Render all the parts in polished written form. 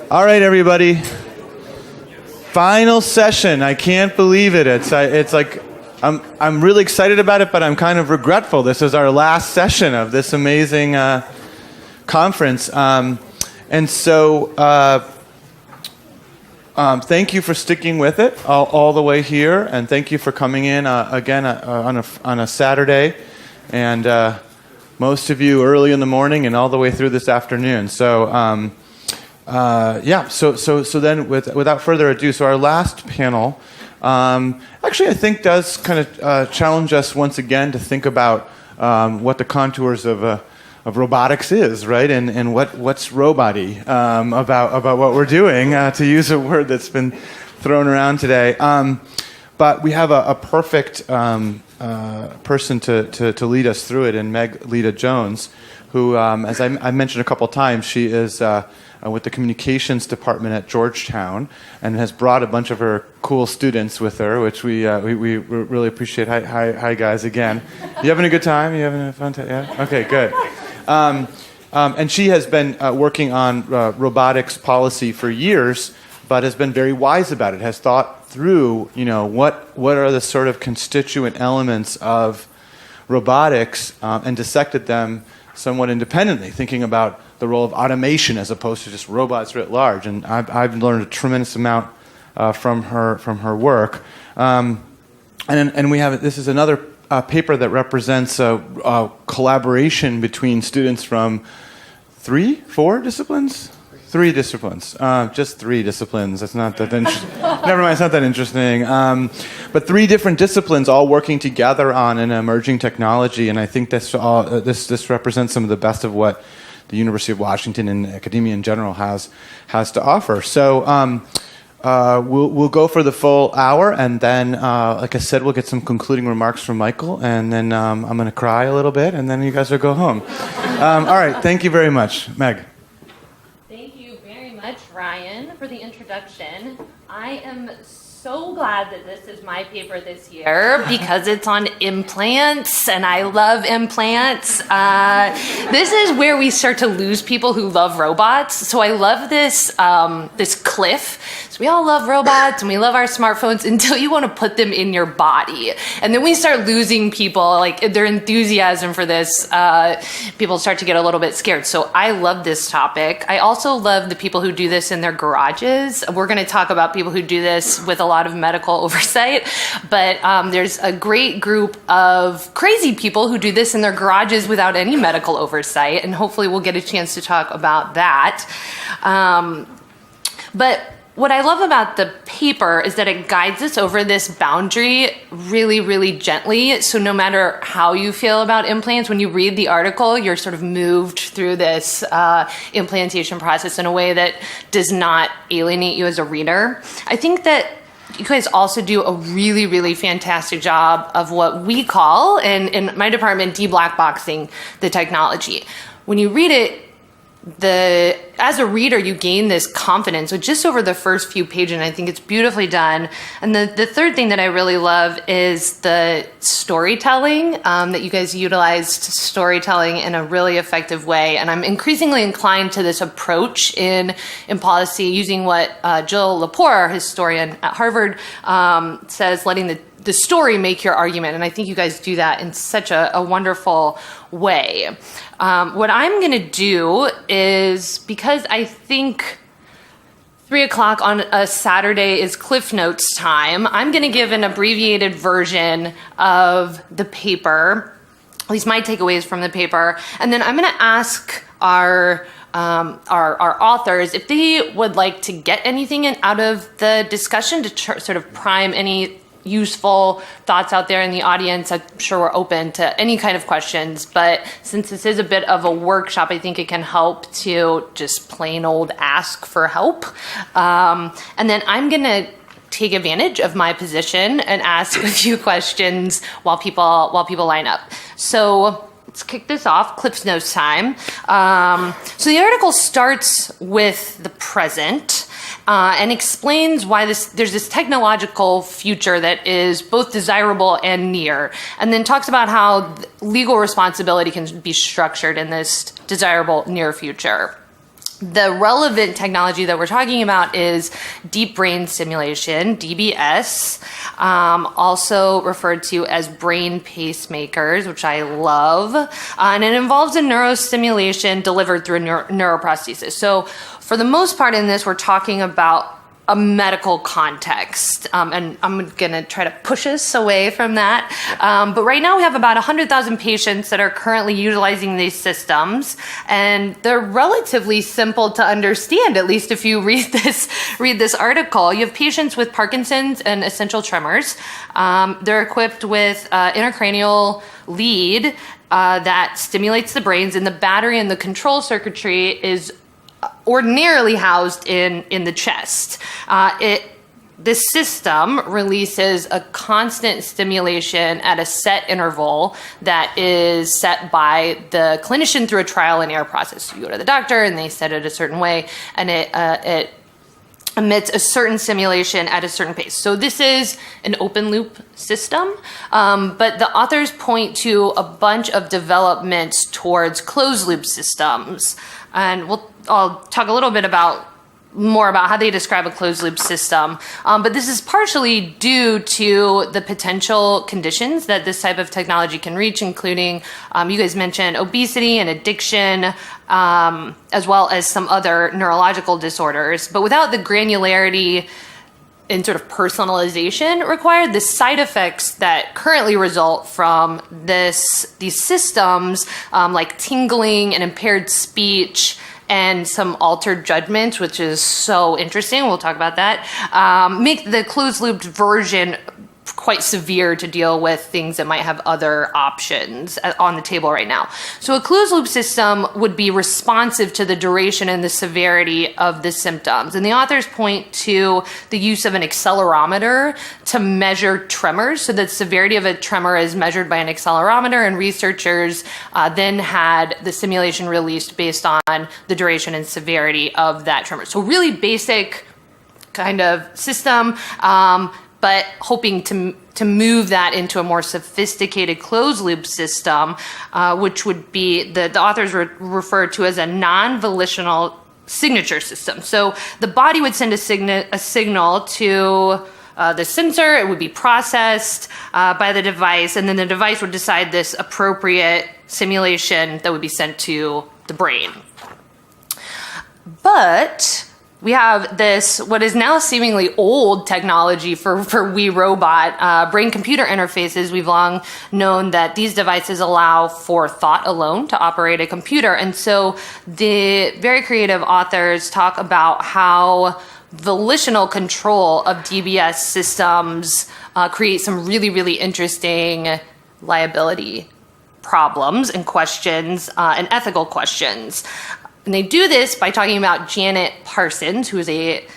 All right, everybody. Final session. I can't believe it. It's like I'm really excited about it, but I'm kind of regretful. This is our last session of this amazing conference, and so thank you for sticking with it all the way here, and thank you for coming in again on a Saturday, and most of you early in the morning and all the way through this afternoon. So. So then without further ado, so our last panel actually I think does kind of challenge us once again to think about what the contours of robotics is, right? And what's robot-y about what we're doing, to use a word that's been thrown around today. But we have a perfect person to lead us through it in Leta Jones, who, as I mentioned a couple times, she is with the communications department at Georgetown, and has brought a bunch of her cool students with her, which we really appreciate. Hi guys again. You having a good time? You having a fun time? Yeah. Okay, good. And she has been working on robotics policy for years, but has been very wise about it. Has thought through, what are the sort of constituent elements of robotics, and dissected them somewhat independently, thinking about the role of automation as opposed to just robots writ large. And I've learned a tremendous amount from her work. And we have, this is another paper that represents a collaboration between students from 4 disciplines? 3 disciplines. Just 3 disciplines. That's not that interesting. Never mind, it's not that interesting. But 3 different disciplines all working together on an emerging technology, and I think this represents some of the best of what the University of Washington and academia in general has to offer. So we'll go for the full hour, and then, like I said, we'll get some concluding remarks from Michael, and then I'm going to cry a little bit, and then you guys will go home. All right, thank you very much. Meg. Ryan, for the introduction. I am so glad that this is my paper this year because it's on implants, and I love implants. This is where we start to lose people who love robots. So I love this this cliff. So we all love robots and we love our smartphones until you want to put them in your body, and then we start losing people, like their enthusiasm for this. People start to get a little bit scared. So I love this topic. I also love the people who do this in their garages. We're going to talk about people who do this with a lot of medical oversight, but there's a great group of crazy people who do this in their garages without any medical oversight, and hopefully we'll get a chance to talk about that. But what I love about the paper is that it guides us over this boundary really, really gently. So no matter how you feel about implants, when you read the article, you're sort of moved through this implantation process in a way that does not alienate you as a reader. I think that you guys also do a really, really fantastic job of what we call, in my department, de-black boxing the technology. When you read it, as a reader, you gain this confidence. So just over the first few pages, and I think it's beautifully done. And the third thing that I really love is the storytelling, that you guys utilized storytelling in a really effective way. And I'm increasingly inclined to this approach in policy, using what Jill Lepore, historian at Harvard, says, letting the story make your argument. And I think you guys do that in such a wonderful way. What I'm going to do is, because I think 3 o'clock on a Saturday is Cliff Notes time, I'm going to give an abbreviated version of the paper, at least my takeaways from the paper, and then I'm going to ask our authors if they would like to get anything out of the discussion to sort of prime any useful thoughts out there in the audience. I'm sure we're open to any kind of questions, but since this is a bit of a workshop, I think it can help to just plain old ask for help. And then I'm going to take advantage of my position and ask a few questions while people line up. So let's kick this off. Cliff's Notes time. So the article starts with the present. And explains why there's this technological future that is both desirable and near, and then talks about how legal responsibility can be structured in this desirable near future. The relevant technology that we're talking about is deep brain stimulation, DBS, also referred to as brain pacemakers, which I love. And it involves a neurostimulation delivered through neuroprosthesis. So for the most part in this, we're talking about a medical context. And I'm going to try to push us away from that. But right now we have about 100,000 patients that are currently utilizing these systems. And they're relatively simple to understand, at least if you read this article. You have patients with Parkinsons and essential tremors. They're equipped with intracranial lead that stimulates the brains, and the battery and the control circuitry is ordinarily housed in the chest. This system releases a constant stimulation at a set interval that is set by the clinician through a trial and error process. You go to the doctor and they set it a certain way, and it emits a certain stimulation at a certain pace. So this is an open loop system, but the authors point to a bunch of developments towards closed loop systems. And I'll talk a little bit more about how they describe a closed loop system. But this is partially due to the potential conditions that this type of technology can reach, including, you guys mentioned obesity and addiction, as well as some other neurological disorders. But without the granularity and sort of personalization required, the side effects that currently result from these systems, like tingling and impaired speech and some altered judgment, which is so interesting, we'll talk about that, make the closed-loop version quite severe to deal with things that might have other options on the table right now. So a closed-loop system would be responsive to the duration and the severity of the symptoms. And the authors point to the use of an accelerometer to measure tremors. So the severity of a tremor is measured by an accelerometer, and researchers then had the simulation released based on the duration and severity of that tremor. So really basic kind of system, but hoping to move that into a more sophisticated closed-loop system, which would be the authors refer to as a non-volitional signature system. So the body would send a signal to the sensor. It would be processed by the device, and then the device would decide this appropriate simulation that would be sent to the brain. But we have this, what is now seemingly old technology for WeRobot, brain-computer interfaces. We've long known that these devices allow for thought alone to operate a computer. And so the very creative authors talk about how volitional control of DBS systems create some really, really interesting liability problems and questions and ethical questions. And they do this by talking about Janet Parsons, who is a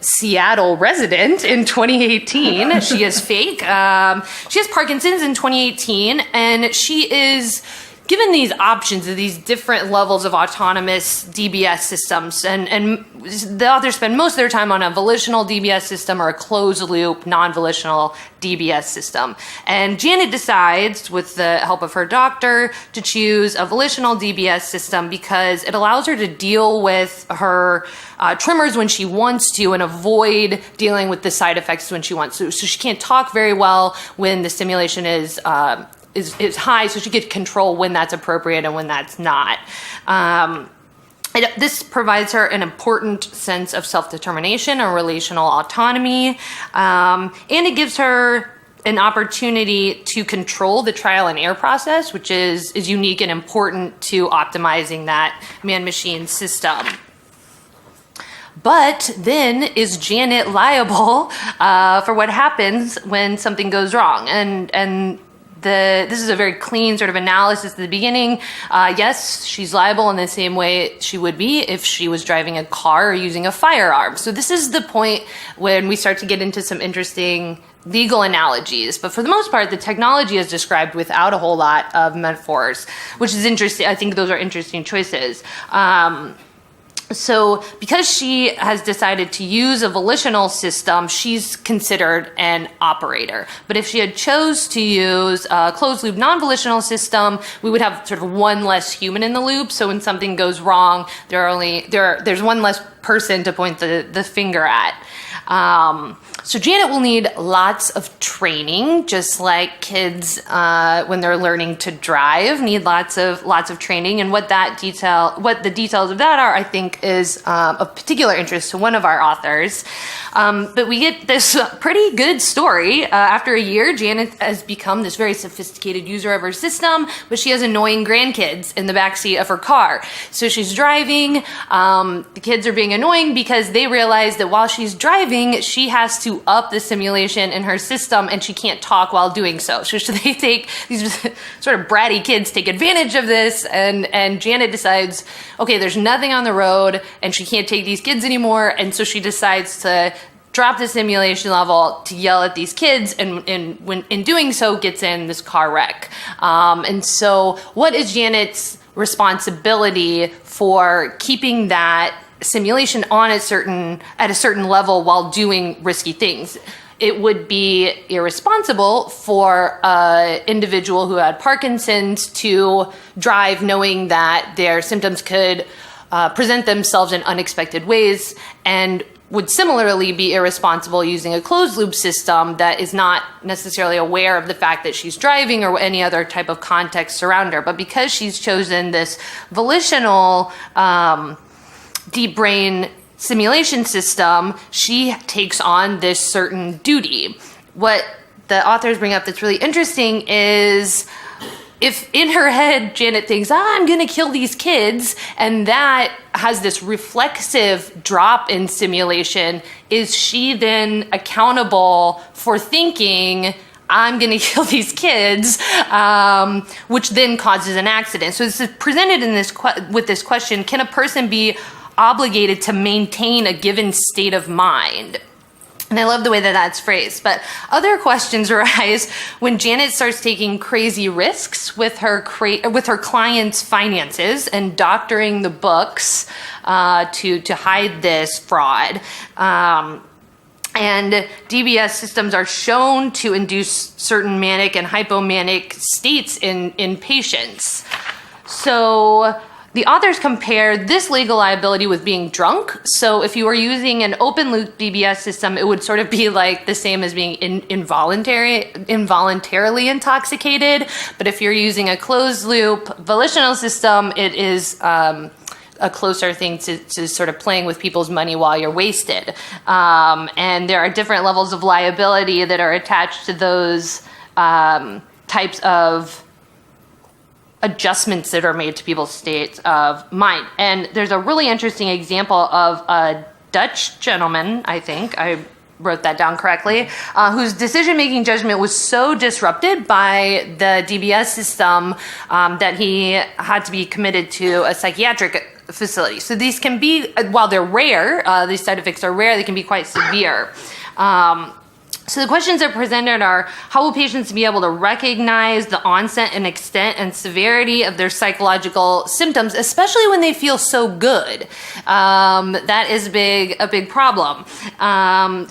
Seattle resident in 2018. She is fake. She has Parkinson's in 2018, and she is given these options of these different levels of autonomous DBS systems. And the authors spend most of their time on a volitional DBS system or a closed-loop, non-volitional DBS system. And Janet decides, with the help of her doctor, to choose a volitional DBS system because it allows her to deal with her tremors when she wants to and avoid dealing with the side effects when she wants to. So she can't talk very well when the stimulation is high, so she could control when that's appropriate and when that's not. This provides her an important sense of self-determination or relational autonomy, and it gives her an opportunity to control the trial and error process, which is unique and important to optimizing that man-machine system. But then, is Janet liable for what happens when something goes wrong? And this is a very clean sort of analysis at the beginning. Yes, she's liable in the same way she would be if she was driving a car or using a firearm. So this is the point when we start to get into some interesting legal analogies. But for the most part, the technology is described without a whole lot of metaphors, which is interesting. I think those are interesting choices. So because she has decided to use a volitional system, she's considered an operator. But if she had chose to use a closed loop non-volitional system, we would have sort of one less human in the loop. So when something goes wrong, there's one less person to point the finger at. So Janet will need lots of training, just like kids when they're learning to drive need lots of training. And what the details of that are, I think, is of particular interest to one of our authors. But we get this pretty good story. After a year, Janet has become this very sophisticated user of her system, but she has annoying grandkids in the backseat of her car. So she's driving. The kids are being annoying because they realize that while she's driving, she has to up the simulation in her system, and she can't talk while doing so. So they take these sort of bratty kids take advantage of this, and Janet decides, okay, there's nothing on the road, and she can't take these kids anymore, and so she decides to drop the simulation level to yell at these kids, and when in doing so gets in this car wreck. And so what is Janet's responsibility for keeping that simulation on at a certain level while doing risky things? It would be irresponsible for an individual who had Parkinson's to drive knowing that their symptoms could present themselves in unexpected ways, and would similarly be irresponsible using a closed loop system that is not necessarily aware of the fact that she's driving or any other type of context around her. But because she's chosen this volitional deep brain simulation system, she takes on this certain duty. What the authors bring up that's really interesting is if in her head Janet thinks, I'm going to kill these kids, and that has this reflexive drop in simulation, is she then accountable for thinking, I'm going to kill these kids, which then causes an accident? So it's presented in with this question, can a person be obligated to maintain a given state of mind? And I love the way that that's phrased. But other questions arise when Janet starts taking crazy risks with her clients' finances and doctoring the books to hide this fraud. And DBS systems are shown to induce certain manic and hypomanic states in patients. So the authors compare this legal liability with being drunk. So if you were using an open loop DBS system, it would sort of be like the same as being involuntarily intoxicated. But if you're using a closed loop volitional system, it is a closer thing to sort of playing with people's money while you're wasted. And there are different levels of liability that are attached to those types of adjustments that are made to people's states of mind. And there's a really interesting example of a Dutch gentleman, I think, I wrote that down correctly, whose decision-making judgment was so disrupted by the DBS system that he had to be committed to a psychiatric facility. So these can be, while they're rare, these side effects are rare, they can be quite severe. So the questions that are presented are, how will patients be able to recognize the onset and extent and severity of their psychological symptoms, especially when they feel so good? That is a big problem.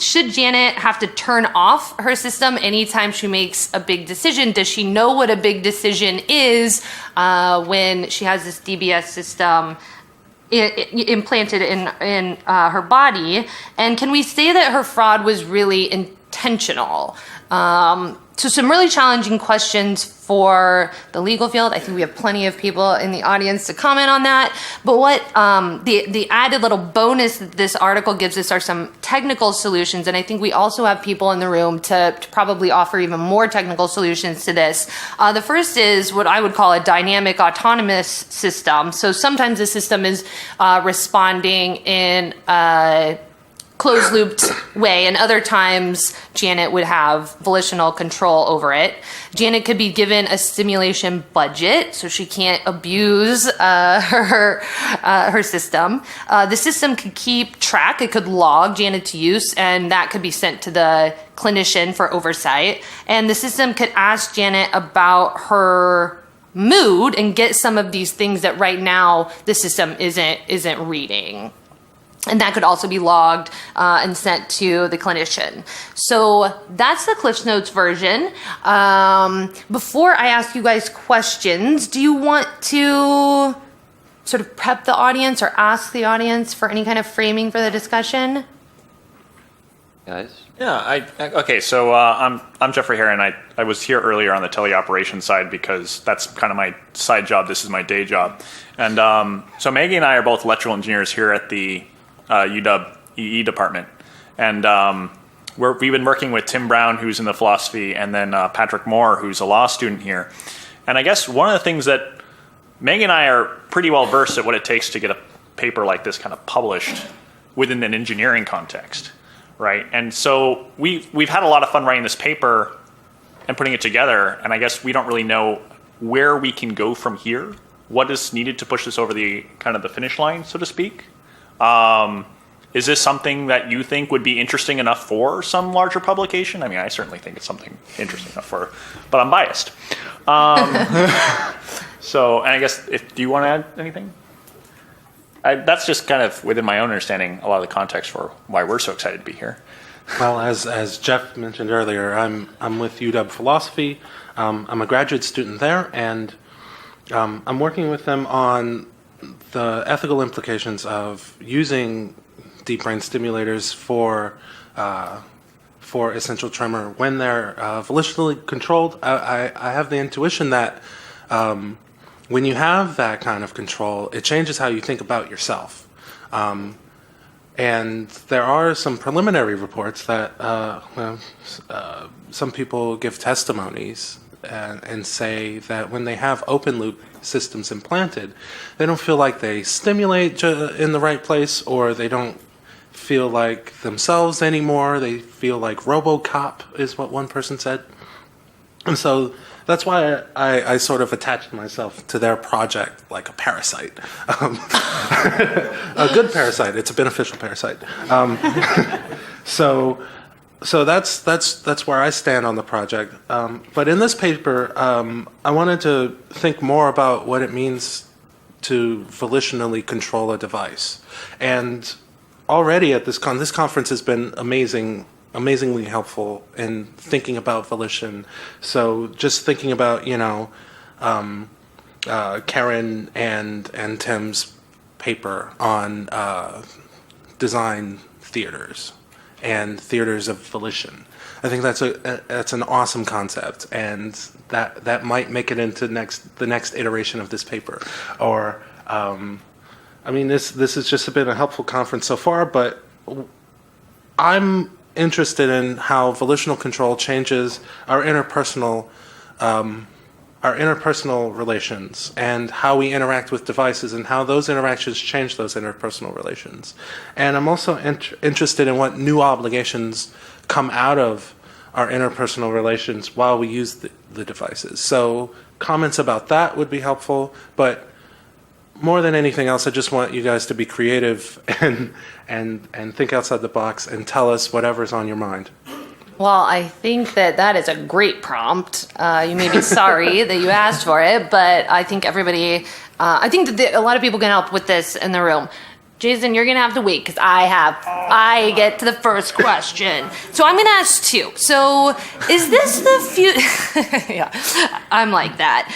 Should Janet have to turn off her system anytime she makes a big decision? Does she know what a big decision is when she has this DBS system implanted in her body? And can we say that her fraud was really intentional? So some really challenging questions for the legal field. I think we have plenty of people in the audience to comment on that. But what the added little bonus that this article gives us are some technical solutions. And I think we also have people in the room to probably offer even more technical solutions to this. The first is what I would call a dynamic autonomous system. So sometimes the system is responding in closed-looped way, and other times Janet would have volitional control over it. Janet could be given a stimulation budget, so she can't abuse her system. The system could keep track, it could log Janet's use, and that could be sent to the clinician for oversight. And the system could ask Janet about her mood and get some of these things that right now the system isn't reading. And that could also be logged and sent to the clinician. So that's the Cliff Notes version. Before I ask you guys questions, do you want to sort of prep the audience or ask the audience for any kind of framing for the discussion? Guys? Yeah, okay, so I'm Jeffrey Herron. I was here earlier on the teleoperations side because that's kind of my side job. This is my day job. And so Maggie and I are both electrical engineers here at the UW EE department. And we've been working with Tim Brown, who's in the philosophy, and then Patrick Moore, who's a law student here. And I guess one of the things that Maggie and I are pretty well versed at what it takes to get a paper like this kind of published within an engineering context. Right, and so we've had a lot of fun writing this paper and putting it together, and I guess we don't really know where we can go from here. What is needed to push this over the kind of the finish line, so to speak? Is this something that you think would be interesting enough for some larger publication? I mean, I certainly think it's something interesting enough for, but I'm biased. So, and I guess do you want to add anything? That's just kind of within my own understanding, a lot of the context for why we're so excited to be here. Well, as Jeff mentioned earlier, I'm with UW Philosophy. I'm a graduate student there, and I'm working with them on the ethical implications of using deep brain stimulators for essential tremor when they're volitionally controlled. I have the intuition that when you have that kind of control, it changes how you think about yourself. And there are some preliminary reports that some people give testimonies and say that when they have open loop systems implanted, they don't feel like they stimulate in the right place, or they don't feel like themselves anymore. They feel like RoboCop is what one person said. And so that's why I sort of attached myself to their project like a parasite. A good parasite. It's a beneficial parasite. So that's where I stand on the project. But in this paper, I wanted to think more about what it means to volitionally control a device. And already at this conference has been amazingly helpful in thinking about volition. So just thinking about, Karen and Tim's paper on design theaters and theaters of volition. I think that's an awesome concept, and that might make it into the next iteration of this paper. Or, this has just been a helpful conference so far, but I'm interested in how volitional control changes our interpersonal relations and how we interact with devices and how those interactions change those interpersonal relations. And I'm also interested in what new obligations come out of our interpersonal relations while we use the devices. So comments about that would be helpful, but more than anything else, I just want you guys to be creative and think outside the box and tell us whatever's on your mind. Well, I think that is a great prompt. You may be sorry that you asked for it, but I think I think that a lot of people can help with this in the room. Jason, you're going to have to wait because I get to the first question. So I'm going to ask two. So is this the future? Yeah, I'm like that.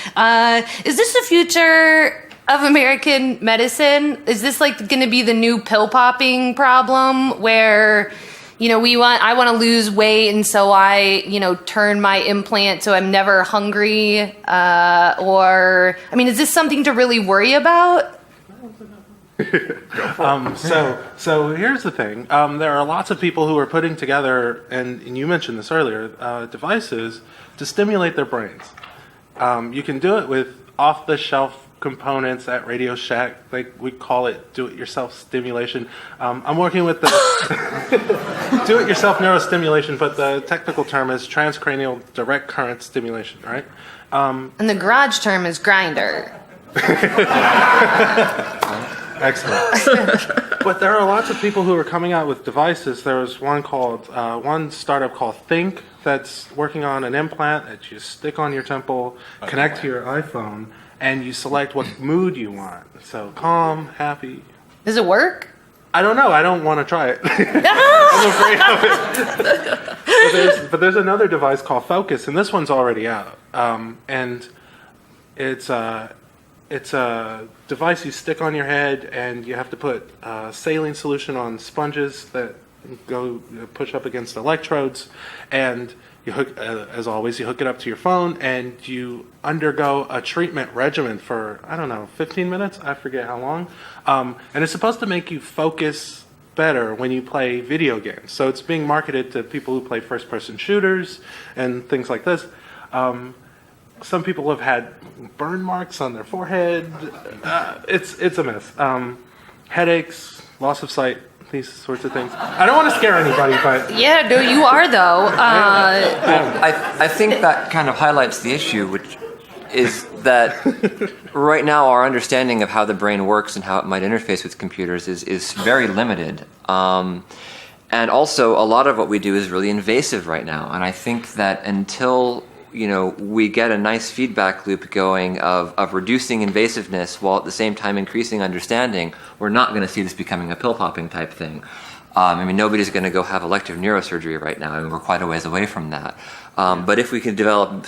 Is this the future of American medicine? Is this like going to be the new pill popping problem where, I want to lose weight and so I, turn my implant so I'm never hungry? Is this something to really worry about? So here's the thing. There are lots of people who are putting together, and you mentioned this earlier, devices to stimulate their brains. You can do it with off-the-shelf components at Radio Shack. Like we call it do-it-yourself stimulation. I'm working with the do-it-yourself neurostimulation, but the technical term is transcranial direct current stimulation, right? And the garage term is grinder. Excellent. But there are lots of people who are coming out with devices. There was one startup called Think that's working on an implant that you stick on your temple, connect to your iPhone, and you select what mood you want. So calm, happy. Does it work? I don't know. I don't want to try it. I'm afraid of it. But there's another device called Focus, and this one's already out. And it's a device you stick on your head, and you have to put saline solution on sponges that go push up against electrodes, and you hook, as always, you hook it up to your phone, and you undergo a treatment regimen for, 15 minutes? I forget how long. And it's supposed to make you focus better when you play video games. So it's being marketed to people who play first-person shooters and things like this. Some people have had burn marks on their forehead. It's a mess. Headaches, loss of sight, these sorts of things. I don't want to scare anybody, but... Yeah, no, you are, though. I think that kind of highlights the issue, which is that right now our understanding of how the brain works and how it might interface with computers is very limited. And also, a lot of what we do is really invasive right now. And I think that until we get a nice feedback loop going of reducing invasiveness while at the same time increasing understanding, we're not going to see this becoming a pill-popping type thing. Nobody's going to go have elective neurosurgery right now, and we're quite a ways away from that. But if we can develop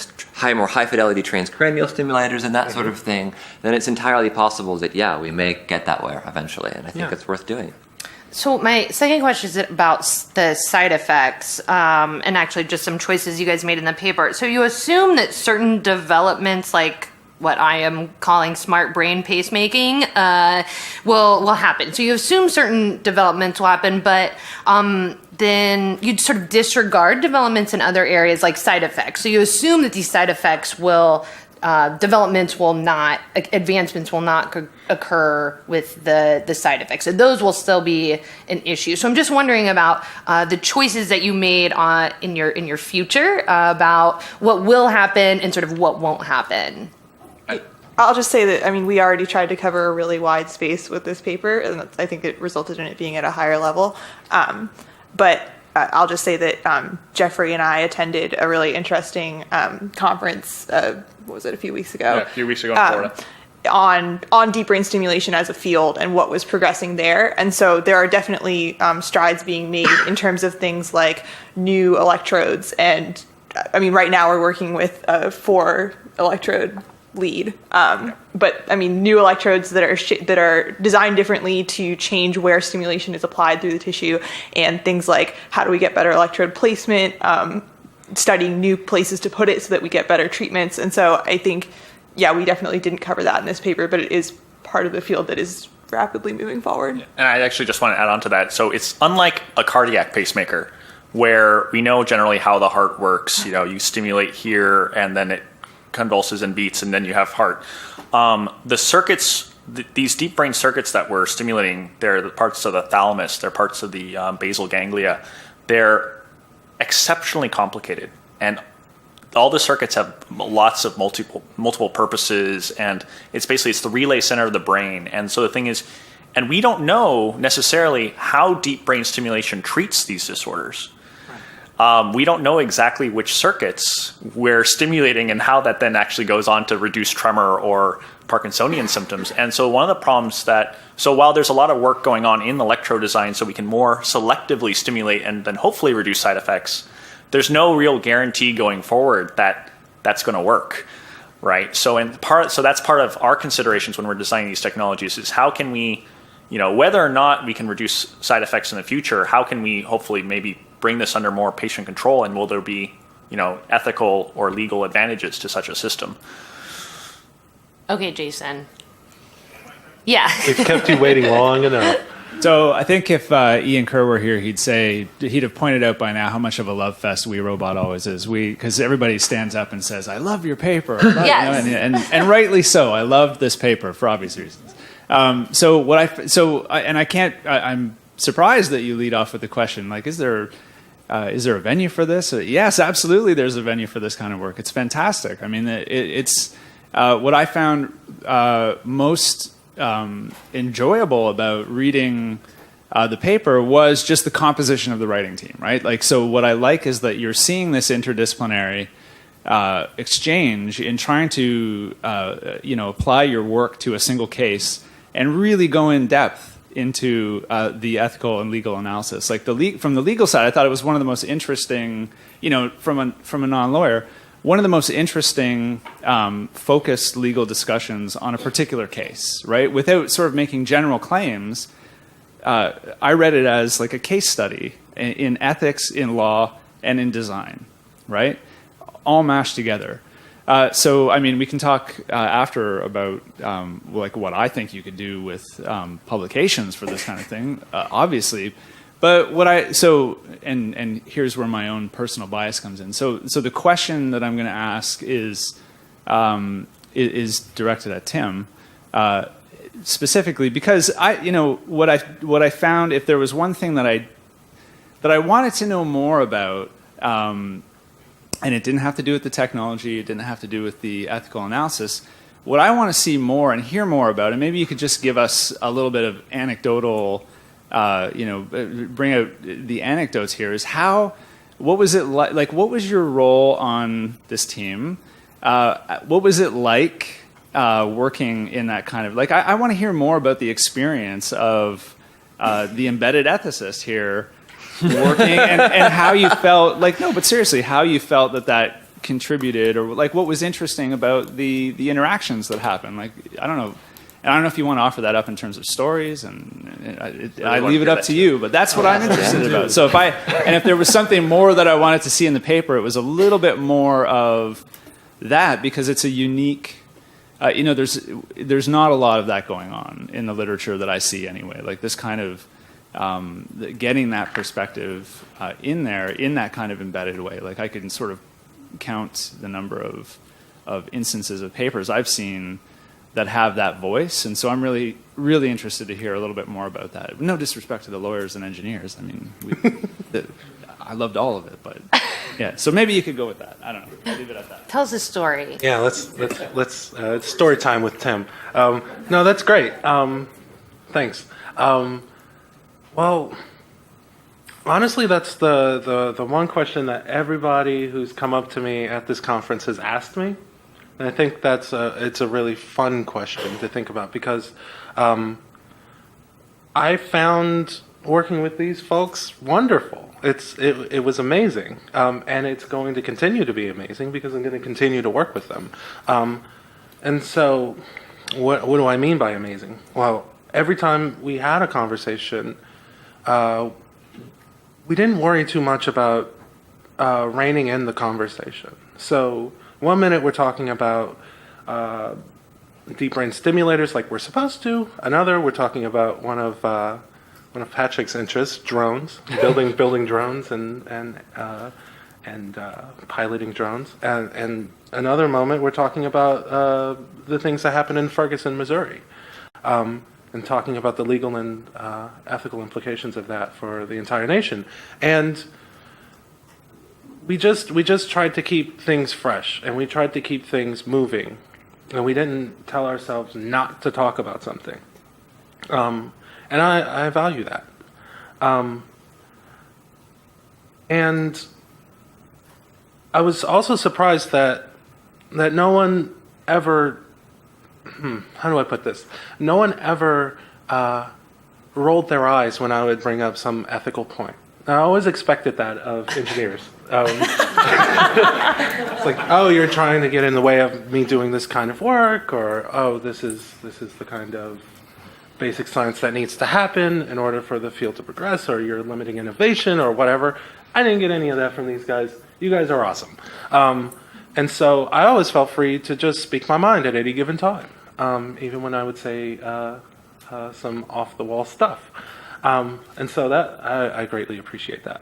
more high-fidelity transcranial stimulators and that sort of thing, then it's entirely possible that, we may get that way eventually, and I think it's worth doing. So my second question is about the side effects, and actually just some choices you guys made in the paper. So you assume that certain developments, like what I am calling smart brain pacemaking, will happen. So you assume certain developments will happen, but then you'd sort of disregard developments in other areas like side effects. So you assume that these side effects will advancements will not occur with the side effects. So those will still be an issue. So I'm just wondering about the choices that you made in your future about what will happen and sort of what won't happen. I'll just say that, we already tried to cover a really wide space with this paper, and I think it resulted in it being at a higher level. But I'll just say that Jeffrey and I attended a really interesting conference, what was it, a few weeks ago? Yeah, a few weeks ago in Florida. On deep brain stimulation as a field and what was progressing there. And so there are definitely strides being made in terms of things like new electrodes. And right now we're working with a 4-electrode lead. But new electrodes that are designed differently to change where stimulation is applied through the tissue, and things like how do we get better electrode placement, studying new places to put it so that we get better treatments. And so I think, we definitely didn't cover that in this paper, but it is part of the field that is rapidly moving forward. Yeah. And I actually just want to add on to that. So it's unlike a cardiac pacemaker, where we know generally how the heart works. You stimulate here, and then it convulses and beats, and then you have heart. The circuits, these deep brain circuits that we're stimulating, they're the parts of the thalamus, they're parts of the basal ganglia. They're exceptionally complicated, and all the circuits have lots of multiple purposes, and it's the relay center of the brain. And so the thing is, and we don't know necessarily how deep brain stimulation treats these disorders. We don't know exactly which circuits we're stimulating and how that then actually goes on to reduce tremor or Parkinsonian symptoms. And so one of the problems while there's a lot of work going on in electrode design so we can more selectively stimulate and then hopefully reduce side effects, there's no real guarantee going forward that that's going to work, right? So that's part of our considerations when we're designing these technologies is how can we, whether or not we can reduce side effects in the future, how can we hopefully maybe bring this under more patient control, and will there be, ethical or legal advantages to such a system? Okay, Jason. Yeah. We've kept you waiting long enough. So I think if Ian Kerr were here, he'd have pointed out by now how much of a love fest WeRobot always is. Because everybody stands up and says, "I love your paper," Yes. and rightly so. I loved this paper for obvious reasons. I'm surprised that you lead off with the question like, is there a venue for this? Yes, absolutely. There's a venue for this kind of work. It's fantastic. It's what I found most enjoyable about reading the paper was just the composition of the writing team, right? Like, so what I like is that you're seeing this interdisciplinary exchange in trying to, apply your work to a single case and really go in depth into the ethical and legal analysis. Like from the legal side, I thought it was one of the most interesting, from a non-lawyer, one of the most interesting focused legal discussions on a particular case, right? Without sort of making general claims, I read it as like a case study in ethics, in law, and in design, right? All mashed together. So, I mean, we can talk after about like what I think you could do with publications for this kind of thing, obviously. But and here's where my own personal bias comes in. So the question that I'm going to ask is directed at Tim, specifically because what I found, if there was one thing that I wanted to know more about. And it didn't have to do with the technology. It didn't have to do with the ethical analysis. What I want to see more and hear more about, and maybe you could just give us a little bit of anecdotal, bring out the anecdotes here, is what was it like? Like, what was your role on this team? What was it like working in that kind of, like, I want to hear more about the experience of the embedded ethicist here, working and how you felt, like, no, but seriously, how you felt that contributed, or like what was interesting about the interactions that happened. Like, I don't know if you want to offer that up in terms of stories, and I leave it up to you, but that's what I'm interested about. So if there was something more that I wanted to see in the paper, it was a little bit more of that, because it's a unique, there's not a lot of that going on in the literature that I see anyway, like this kind of getting that perspective in there in that kind of embedded way. Like, I can sort of count the number of instances of papers I've seen that have that voice, and so I'm really, really interested to hear a little bit more about that. No disrespect to the lawyers and engineers. I mean, I loved all of it, but yeah. So maybe you could go with that. I don't know. I'll leave it at that. Tell us a story. Yeah, let's it's story time with Tim. No, that's great. Thanks. Well, honestly, that's the one question that everybody who's come up to me at this conference has asked me. And I think it's a really fun question to think about, because I found working with these folks wonderful. It was amazing, and it's going to continue to be amazing because I'm going to continue to work with them. And so, what do I mean by amazing? Well, every time we had a conversation, we didn't worry too much about reining in the conversation. So 1 minute we're talking about deep brain stimulators like we're supposed to. Another, we're talking about one of Patrick's interests, drones, building drones and piloting drones. And another moment we're talking about the things that happen in Ferguson, Missouri. And talking about the legal and ethical implications of that for the entire nation. And we just tried to keep things fresh, and we tried to keep things moving, and we didn't tell ourselves not to talk about something. And I value that. And I was also surprised that no one ever, how do I put this? No one ever rolled their eyes when I would bring up some ethical point. I always expected that of engineers. It's like, oh, you're trying to get in the way of me doing this kind of work, or oh, this is the kind of basic science that needs to happen in order for the field to progress, or you're limiting innovation, or whatever. I didn't get any of that from these guys. You guys are awesome. And so I always felt free to just speak my mind at any given time, even when I would say some off-the-wall stuff. And so that I greatly appreciate that.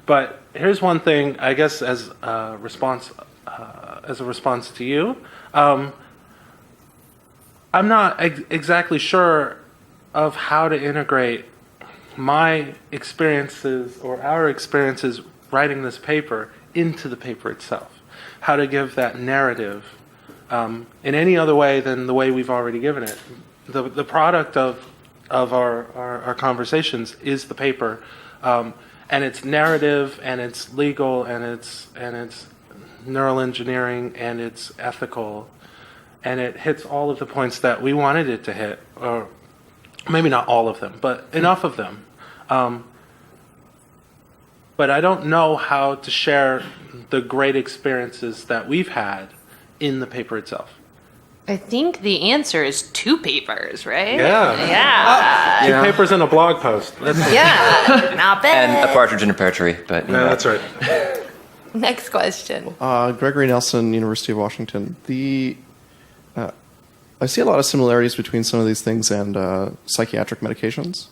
But here's one thing, I guess, as a response to you. I'm not exactly sure of how to integrate my experiences or our experiences writing this paper into the paper itself. How to give that narrative in any other way than the way we've already given it. the product of our conversations is the paper, and it's narrative, and it's legal, and it's neural engineering, and it's ethical, and it hits all of the points that we wanted it to hit, or maybe not all of them, but enough of them. But I don't know how to share the great experiences that we've had in the paper itself. I think the answer is 2 papers, right? Yeah. Yeah. 2 papers and a blog post. Yeah. Not bad. And a partridge in a pear tree, but you know. That's right. Next question. Gregory Nelson, University of Washington. I see a lot of similarities between some of these things and psychiatric medications,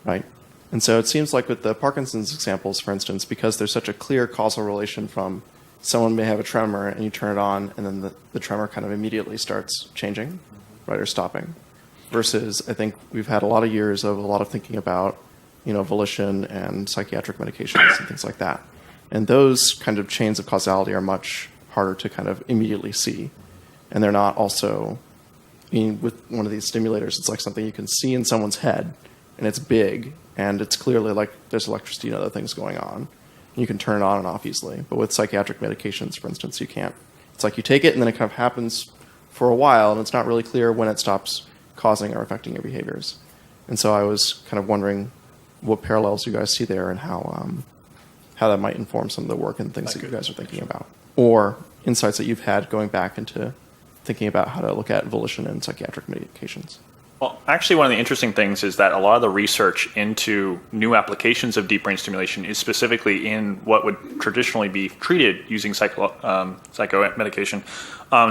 right? And so it seems like with the Parkinson's examples, for instance, because there's such a clear causal relation from someone may have a tremor and you turn it on and then the tremor kind of immediately starts changing, right, or stopping. Versus, I think we've had a lot of years of a lot of thinking about, volition and psychiatric medications and things like that. And those kind of chains of causality are much harder to kind of immediately see. And they're not also, with one of these stimulators, it's like something you can see in someone's head, and it's big, and it's clearly like there's electricity and other things going on. You can turn it on and off easily. But with psychiatric medications, for instance, you can't. It's like you take it, and then it kind of happens for a while, and it's not really clear when it stops causing or affecting your behaviors. And so I was kind of wondering what parallels you guys see there and how that might inform some of the work and things that you guys are thinking about. Or insights that you've had going back into thinking about how to look at volition and psychiatric medications. Well, actually, one of the interesting things is that a lot of the research into new applications of deep brain stimulation is specifically in what would traditionally be treated using psychomedication.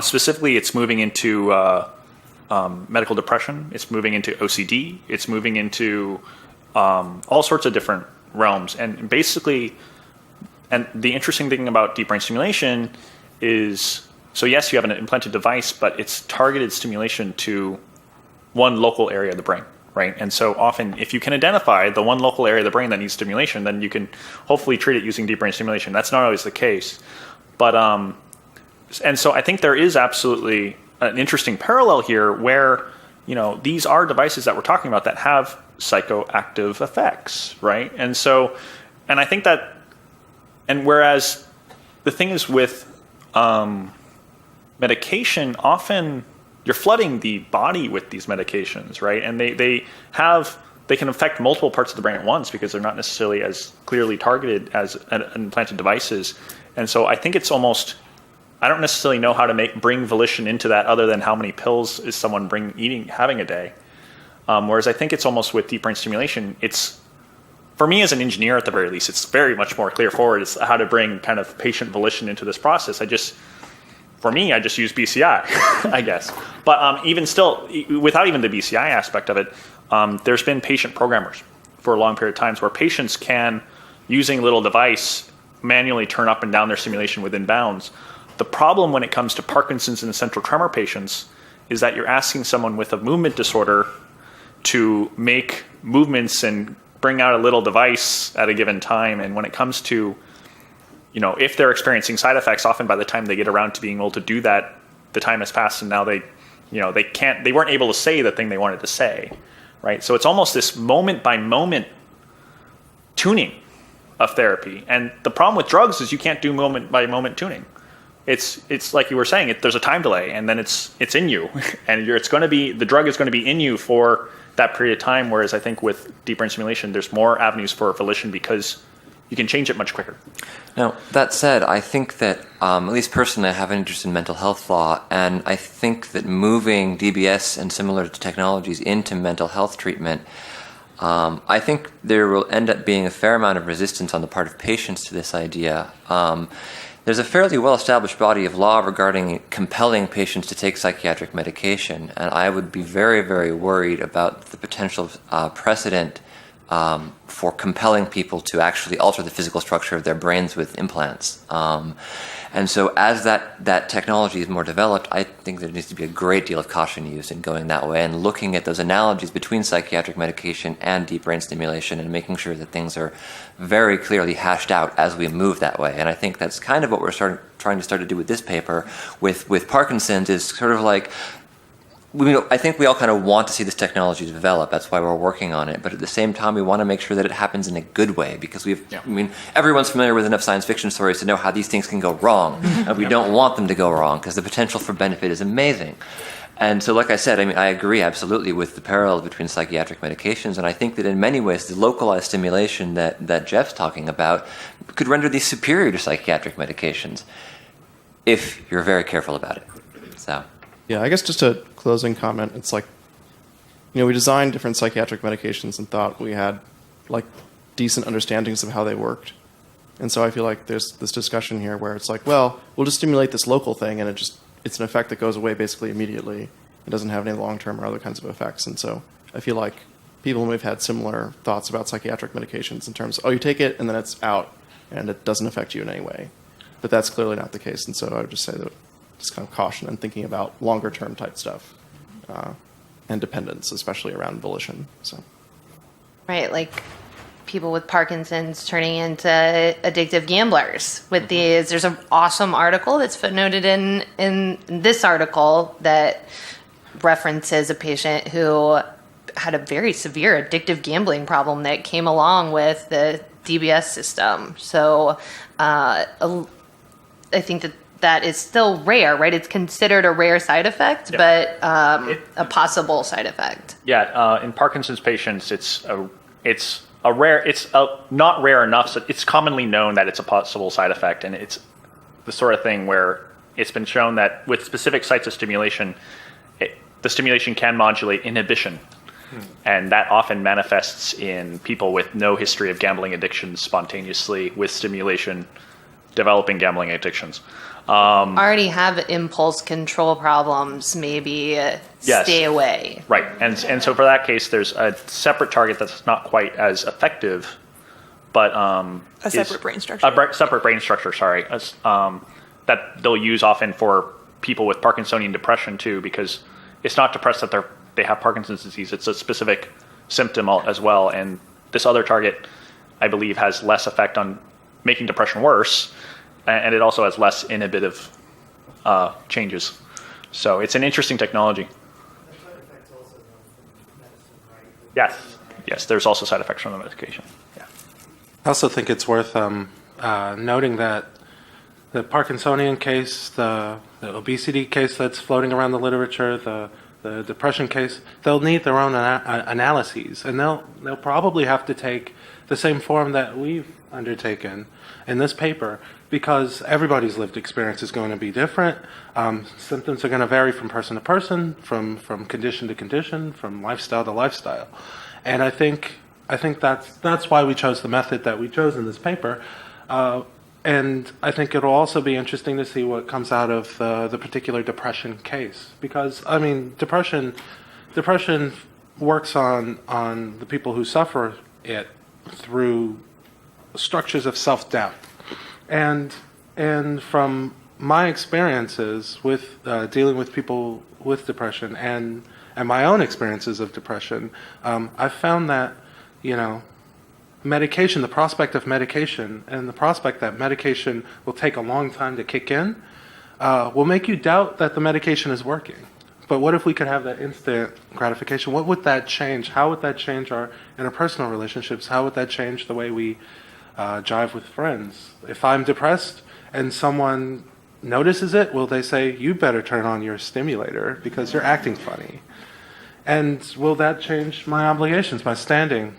Specifically, it's moving into medical depression. It's moving into OCD. It's moving into all sorts of different realms. And basically, and the interesting thing about deep brain stimulation is, so yes, you have an implanted device, but it's targeted stimulation to one local area of the brain, right? And so often, if you can identify the one local area of the brain that needs stimulation, then you can hopefully treat it using deep brain stimulation. That's not always the case. But, and so I think there is absolutely an interesting parallel here where, these are devices that we're talking about that have psychoactive effects, right? And so, and I think that, and whereas the thing is with medication, often you're flooding the body with these medications, right? And they can affect multiple parts of the brain at once because they're not necessarily as clearly targeted as implanted devices. And so I think it's almost, I don't necessarily know how to bring volition into that other than how many pills is someone having a day. Whereas I think it's almost with deep brain stimulation, it's, for me as an engineer at the very least, it's very much more clear forward as how to bring kind of patient volition into this process. For me, I just use BCI, I guess. But even still, without even the BCI aspect of it, there's been patient programmers for a long period of times where patients can, using a little device, manually turn up and down their stimulation within bounds. The problem when it comes to Parkinson's and essential tremor patients is that you're asking someone with a movement disorder to make movements and bring out a little device at a given time. And when it comes to, if they're experiencing side effects, often by the time they get around to being able to do that, the time has passed and now they weren't able to say the thing they wanted to say, right? So it's almost this moment by moment tuning of therapy. And the problem with drugs is you can't do moment by moment tuning. It's like you were saying, there's a time delay and then it's in you and the drug is going to be in you for that period of time. Whereas I think with deep brain stimulation, there's more avenues for volition because you can change it much quicker. Now, that said, I think that, at least personally, I have an interest in mental health law, and I think that moving DBS and similar technologies into mental health treatment, I think there will end up being a fair amount of resistance on the part of patients to this idea. There's a fairly well-established body of law regarding compelling patients to take psychiatric medication, and I would be very, very worried about the potential precedent for compelling people to actually alter the physical structure of their brains with implants. And so as that technology is more developed, I think there needs to be a great deal of caution used in going that way and looking at those analogies between psychiatric medication and deep brain stimulation and making sure that things are very clearly hashed out as we move that way. And I think that's kind of what we're trying to do with this paper with Parkinson's is sort of like, I think we all kind of want to see this technology develop. That's why we're working on it. But at the same time, we want to make sure that it happens in a good way, because everyone's familiar with enough science fiction stories to know how these things can go wrong. And we don't want them to go wrong, because the potential for benefit is amazing. And so, like I said, I agree absolutely with the parallels between psychiatric medications. And I think that in many ways, the localized stimulation that Jeff's talking about could render these superior to psychiatric medications if you're very careful about it. So. Yeah, I guess just a closing comment. It's like, we designed different psychiatric medications and thought we had like decent understandings of how they worked. And so I feel like there's this discussion here where it's like, well, we'll just stimulate this local thing and it's an effect that goes away basically immediately. It doesn't have any long-term or other kinds of effects. And so I feel like people may have had similar thoughts about psychiatric medications in terms of, you take it and then it's out and it doesn't affect you in any way. But that's clearly not the case. And so I would just say that just kind of caution and thinking about longer term type stuff and dependence, especially around volition. So, Right, like people with Parkinson's turning into addictive gamblers with these. There's an awesome article that's footnoted in this article that references a patient who had a very severe addictive gambling problem that came along with the DBS system. So I think that is still rare, right? It's considered a rare side effect, but a possible side effect. Yeah, in Parkinson's patients, it's not rare enough. So it's commonly known that it's a possible side effect, and it's the sort of thing where it's been shown that with specific sites of stimulation, the stimulation can modulate inhibition, and that often manifests in people with no history of gambling addictions spontaneously with stimulation developing gambling addictions. Already have impulse control problems, maybe stay away. Right, and so for that case, there's a separate target that's not quite as effective, but A separate brain structure. Separate brain structure, sorry, that they'll use often for people with Parkinsonian depression too, because it's not depressed that they have Parkinson's disease. It's a specific symptom as well, and this other target, I believe, has less effect on making depression worse, and it also has less inhibitive changes. So it's an interesting technology. Yes, there's also side effects from the medication. Yeah. I also think it's worth noting that the Parkinsonian case, the obesity case that's floating around the literature, the depression case, they'll need their own analyses, and they'll probably have to take the same form that we've undertaken in this paper, because everybody's lived experience is going to be different. Symptoms are going to vary from person to person, from condition to condition, from lifestyle to lifestyle. And I think that's why we chose the method that we chose in this paper. And I think it'll also be interesting to see what comes out of the particular depression case, because I mean, depression works on the people who suffer it through structures of self-doubt, and from my experiences with dealing with people with depression and my own experiences of depression, I've found that medication, the prospect of medication, and the prospect that medication will take a long time to kick in, will make you doubt that the medication is working. But what if we could have that instant gratification? What would that change? How would that change our interpersonal relationships? How would that change the way we jive with friends? If I'm depressed and someone notices it, will they say, you better turn on your stimulator because you're acting funny? And will that change my obligations, my standing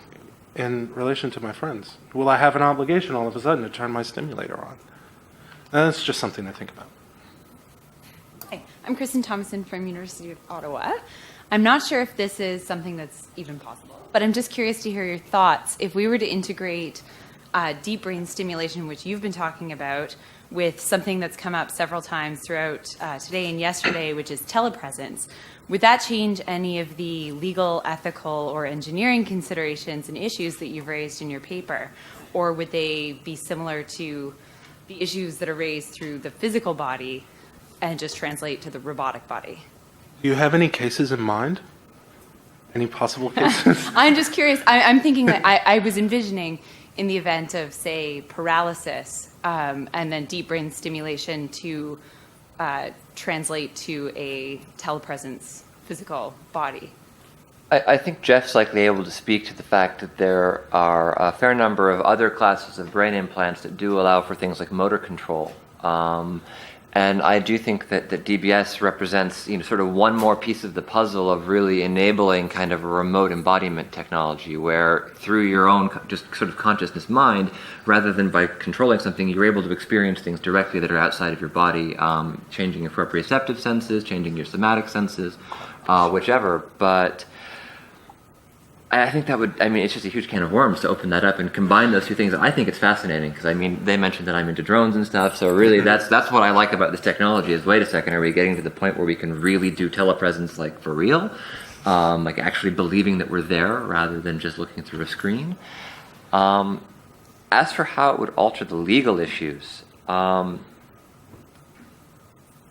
in relation to my friends? Will I have an obligation all of a sudden to turn my stimulator on? And that's just something to think about. Hi, I'm Kristen Thompson from University of Ottawa. I'm not sure if this is something that's even possible, but I'm just curious to hear your thoughts. If we were to integrate deep brain stimulation, which you've been talking about, with something that's come up several times throughout today and yesterday, which is telepresence, would that change any of the legal, ethical, or engineering considerations and issues that you've raised in your paper? Or would they be similar to the issues that are raised through the physical body and just translate to the robotic body? Do you have any cases in mind? Any possible cases? I'm just curious. I'm thinking that I was envisioning in the event of, say, paralysis, and then deep brain stimulation to translate to a telepresence physical body. I think Jeff's likely able to speak to the fact that there are a fair number of other classes of brain implants that do allow for things like motor control. And I do think that DBS represents, sort of one more piece of the puzzle of really enabling kind of a remote embodiment technology where through your own just sort of consciousness mind, rather than by controlling something, you're able to experience things directly that are outside of your body, changing your proprioceptive senses, changing your somatic senses, whichever. But I think that would, it's just a huge can of worms to open that up and combine those two things. I think it's fascinating because, they mentioned that I'm into drones and stuff, so really that's what I like about this technology is, wait a second, are we getting to the point where we can really do telepresence, like, for real? Like, actually believing that we're there rather than just looking through a screen? As for how it would alter the legal issues, I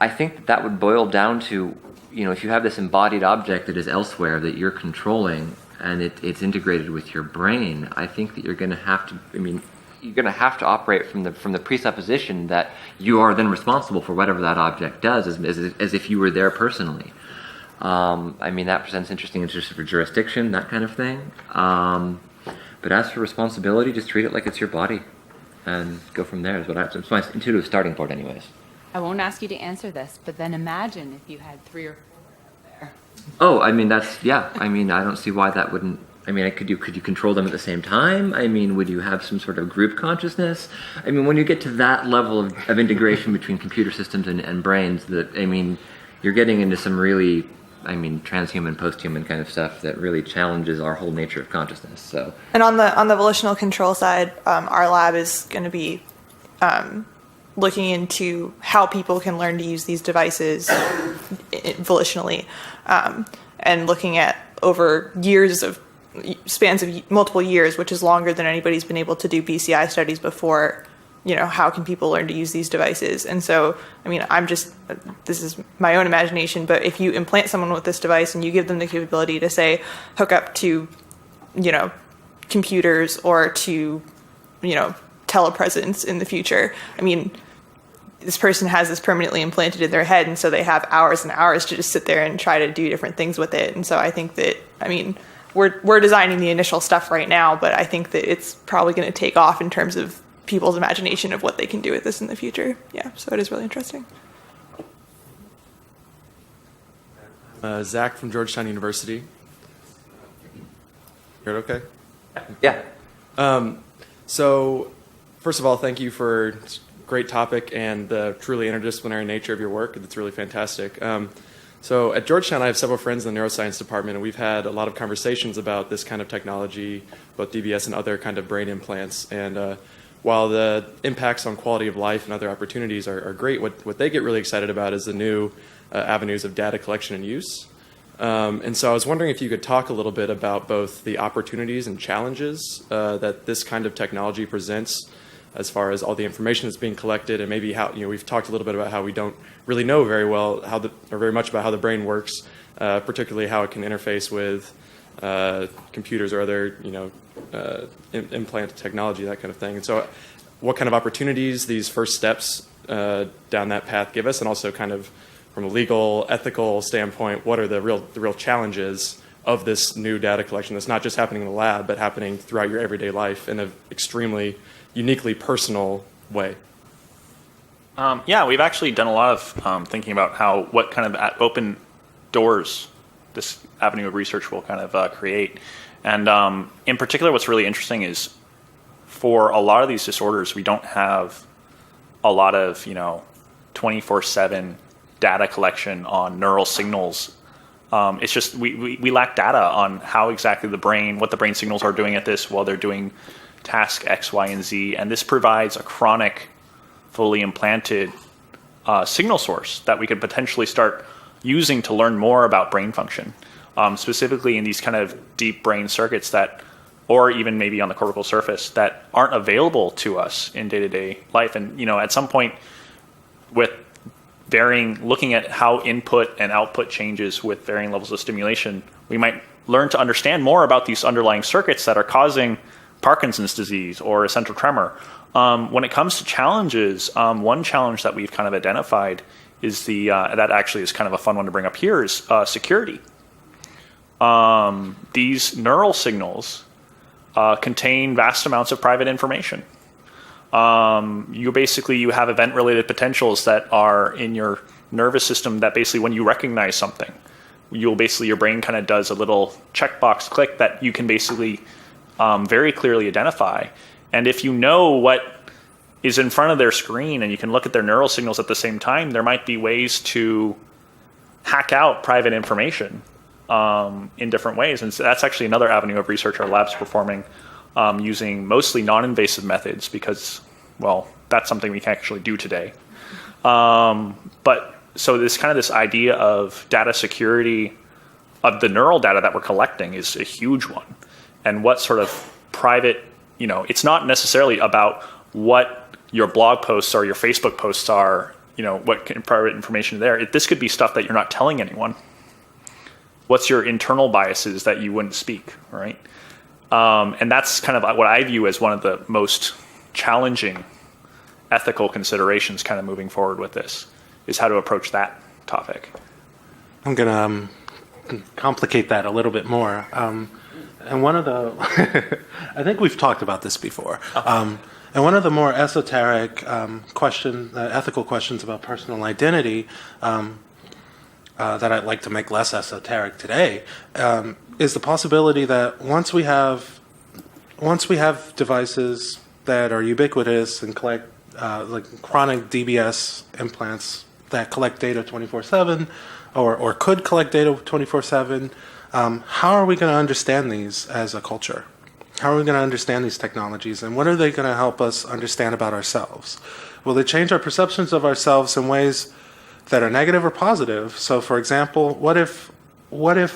think that would boil down to, if you have this embodied object that is elsewhere that you're controlling, and it's integrated with your brain, I think that you're going to have to. You're going to have to operate from the presupposition that you are then responsible for whatever that object does, as if you were there personally. That presents interesting issues for jurisdiction, that kind of thing. But as for responsibility, just treat it like it's your body, and go from there. It's my intuitive starting point, anyways. I won't ask you to answer this, but then imagine if you had 3 or 4 out there. Oh, I don't see why that wouldn't. Could you control them at the same time? Would you have some sort of group consciousness? When you get to that level of integration between computer systems and brains, you're getting into some really, transhuman, posthuman kind of stuff that really challenges our whole nature of consciousness. So. And on the volitional control side, our lab is going to be looking into how people can learn to use these devices volitionally, and looking at over spans of multiple years, which is longer than anybody's been able to do BCI studies before. How can people learn to use these devices? And so, this is my own imagination, but if you implant someone with this device and you give them the capability to, say, hook up to, computers or to, telepresence in the future, this person has this permanently implanted in their head, and so they have hours and hours to just sit there and try to do different things with it. And so I think that, we're designing the initial stuff right now, but I think that it's probably going to take off in terms of people's imagination of what they can do with this in the future. Yeah, so it is really interesting. Zach from Georgetown University. Hear it okay? Yeah. So, first of all, thank you for a great topic and the truly interdisciplinary nature of your work. It's really fantastic. So at Georgetown, I have several friends in the neuroscience department, and we've had a lot of conversations about this kind of technology, both DBS and other kind of brain implants. And while the impacts on quality of life and other opportunities are great, what they get really excited about is the new avenues of data collection and use. And so I was wondering if you could talk a little bit about both the opportunities and challenges that this kind of technology presents as far as all the information that's being collected, and maybe how, we've talked a little bit about how we don't really know very well or very much about how the brain works, particularly how it can interface with computers or other, implant technology, that kind of thing. And so what kind of opportunities these first steps down that path give us, and also kind of from a legal, ethical standpoint, what are the real challenges of this new data collection that's not just happening in the lab, but happening throughout your everyday life in an extremely uniquely personal way? We've actually done a lot of thinking about what kind of open doors this avenue of research will kind of create. And in particular, what's really interesting is for a lot of these disorders, we don't have a lot of 24/7 data collection on neural signals. It's just we lack data on how exactly what the brain signals are doing at this while they're doing task X, Y, and Z, and this provides a chronic, fully implanted signal source that we could potentially start using to learn more about brain function, specifically in these kind of deep brain circuits or even maybe on the cortical surface that aren't available to us in day-to-day life. And at some point, with looking at how input and output changes with varying levels of stimulation, we might learn to understand more about these underlying circuits that are causing Parkinson's disease or essential tremor. When it comes to challenges, one challenge that we've kind of identified is that actually is kind of a fun one to bring up here is security. These neural signals contain vast amounts of private information. You have event-related potentials that are in your nervous system that basically when you recognize something, your brain kind of does a little checkbox click that you can basically very clearly identify. And if you know what is in front of their screen and you can look at their neural signals at the same time, there might be ways to hack out private information in different ways. And so that's actually another avenue of research our lab's performing using mostly non-invasive methods because, well, that's something we can actually do today. So this idea of data security of the neural data that we're collecting is a huge one. And what sort of private, it's not necessarily about what your blog posts or your Facebook posts are, what private information is there. This could be stuff that you're not telling anyone. What's your internal biases that you wouldn't speak, right? And that's kind of what I view as one of the most challenging ethical considerations kind of moving forward with this, is how to approach that topic. I'm going to complicate that a little bit more. And one of the, I think we've talked about this before. And one of the more esoteric ethical questions about personal identity that I'd like to make less esoteric today is the possibility that once we have devices that are ubiquitous and collect like chronic DBS implants that collect data 24/7 or could collect data 24/7, how are we going to understand these as a culture? How are we going to understand these technologies, and what are they going to help us understand about ourselves? Will they change our perceptions of ourselves in ways that are negative or positive? So, for example, what if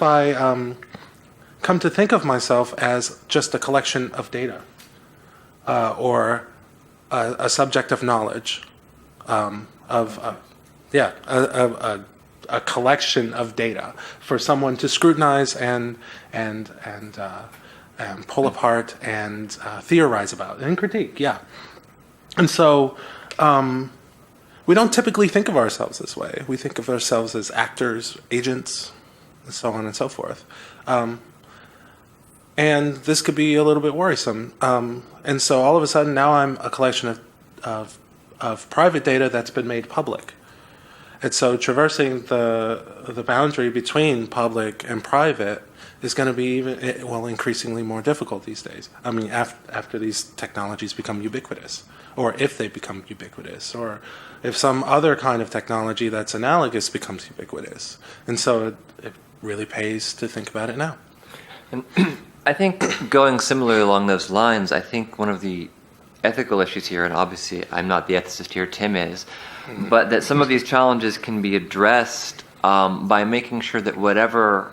I come to think of myself as just a collection of data, or a subject of knowledge, a collection of data for someone to scrutinize and pull apart and theorize about and critique. Yeah, and so we don't typically think of ourselves this way. We think of ourselves as actors, agents, and so on and so forth. And this could be a little bit worrisome. And so all of a sudden now I'm a collection of private data that's been made public. And so traversing the boundary between public and private is going to be increasingly more difficult these days. I mean, after these technologies become ubiquitous, or if they become ubiquitous, or if some other kind of technology that's analogous becomes ubiquitous. And so it really pays to think about it now. And I think going similarly along those lines, I think one of the ethical issues here, and obviously I'm not the ethicist here, Tim is, but that some of these challenges can be addressed by making sure that whatever,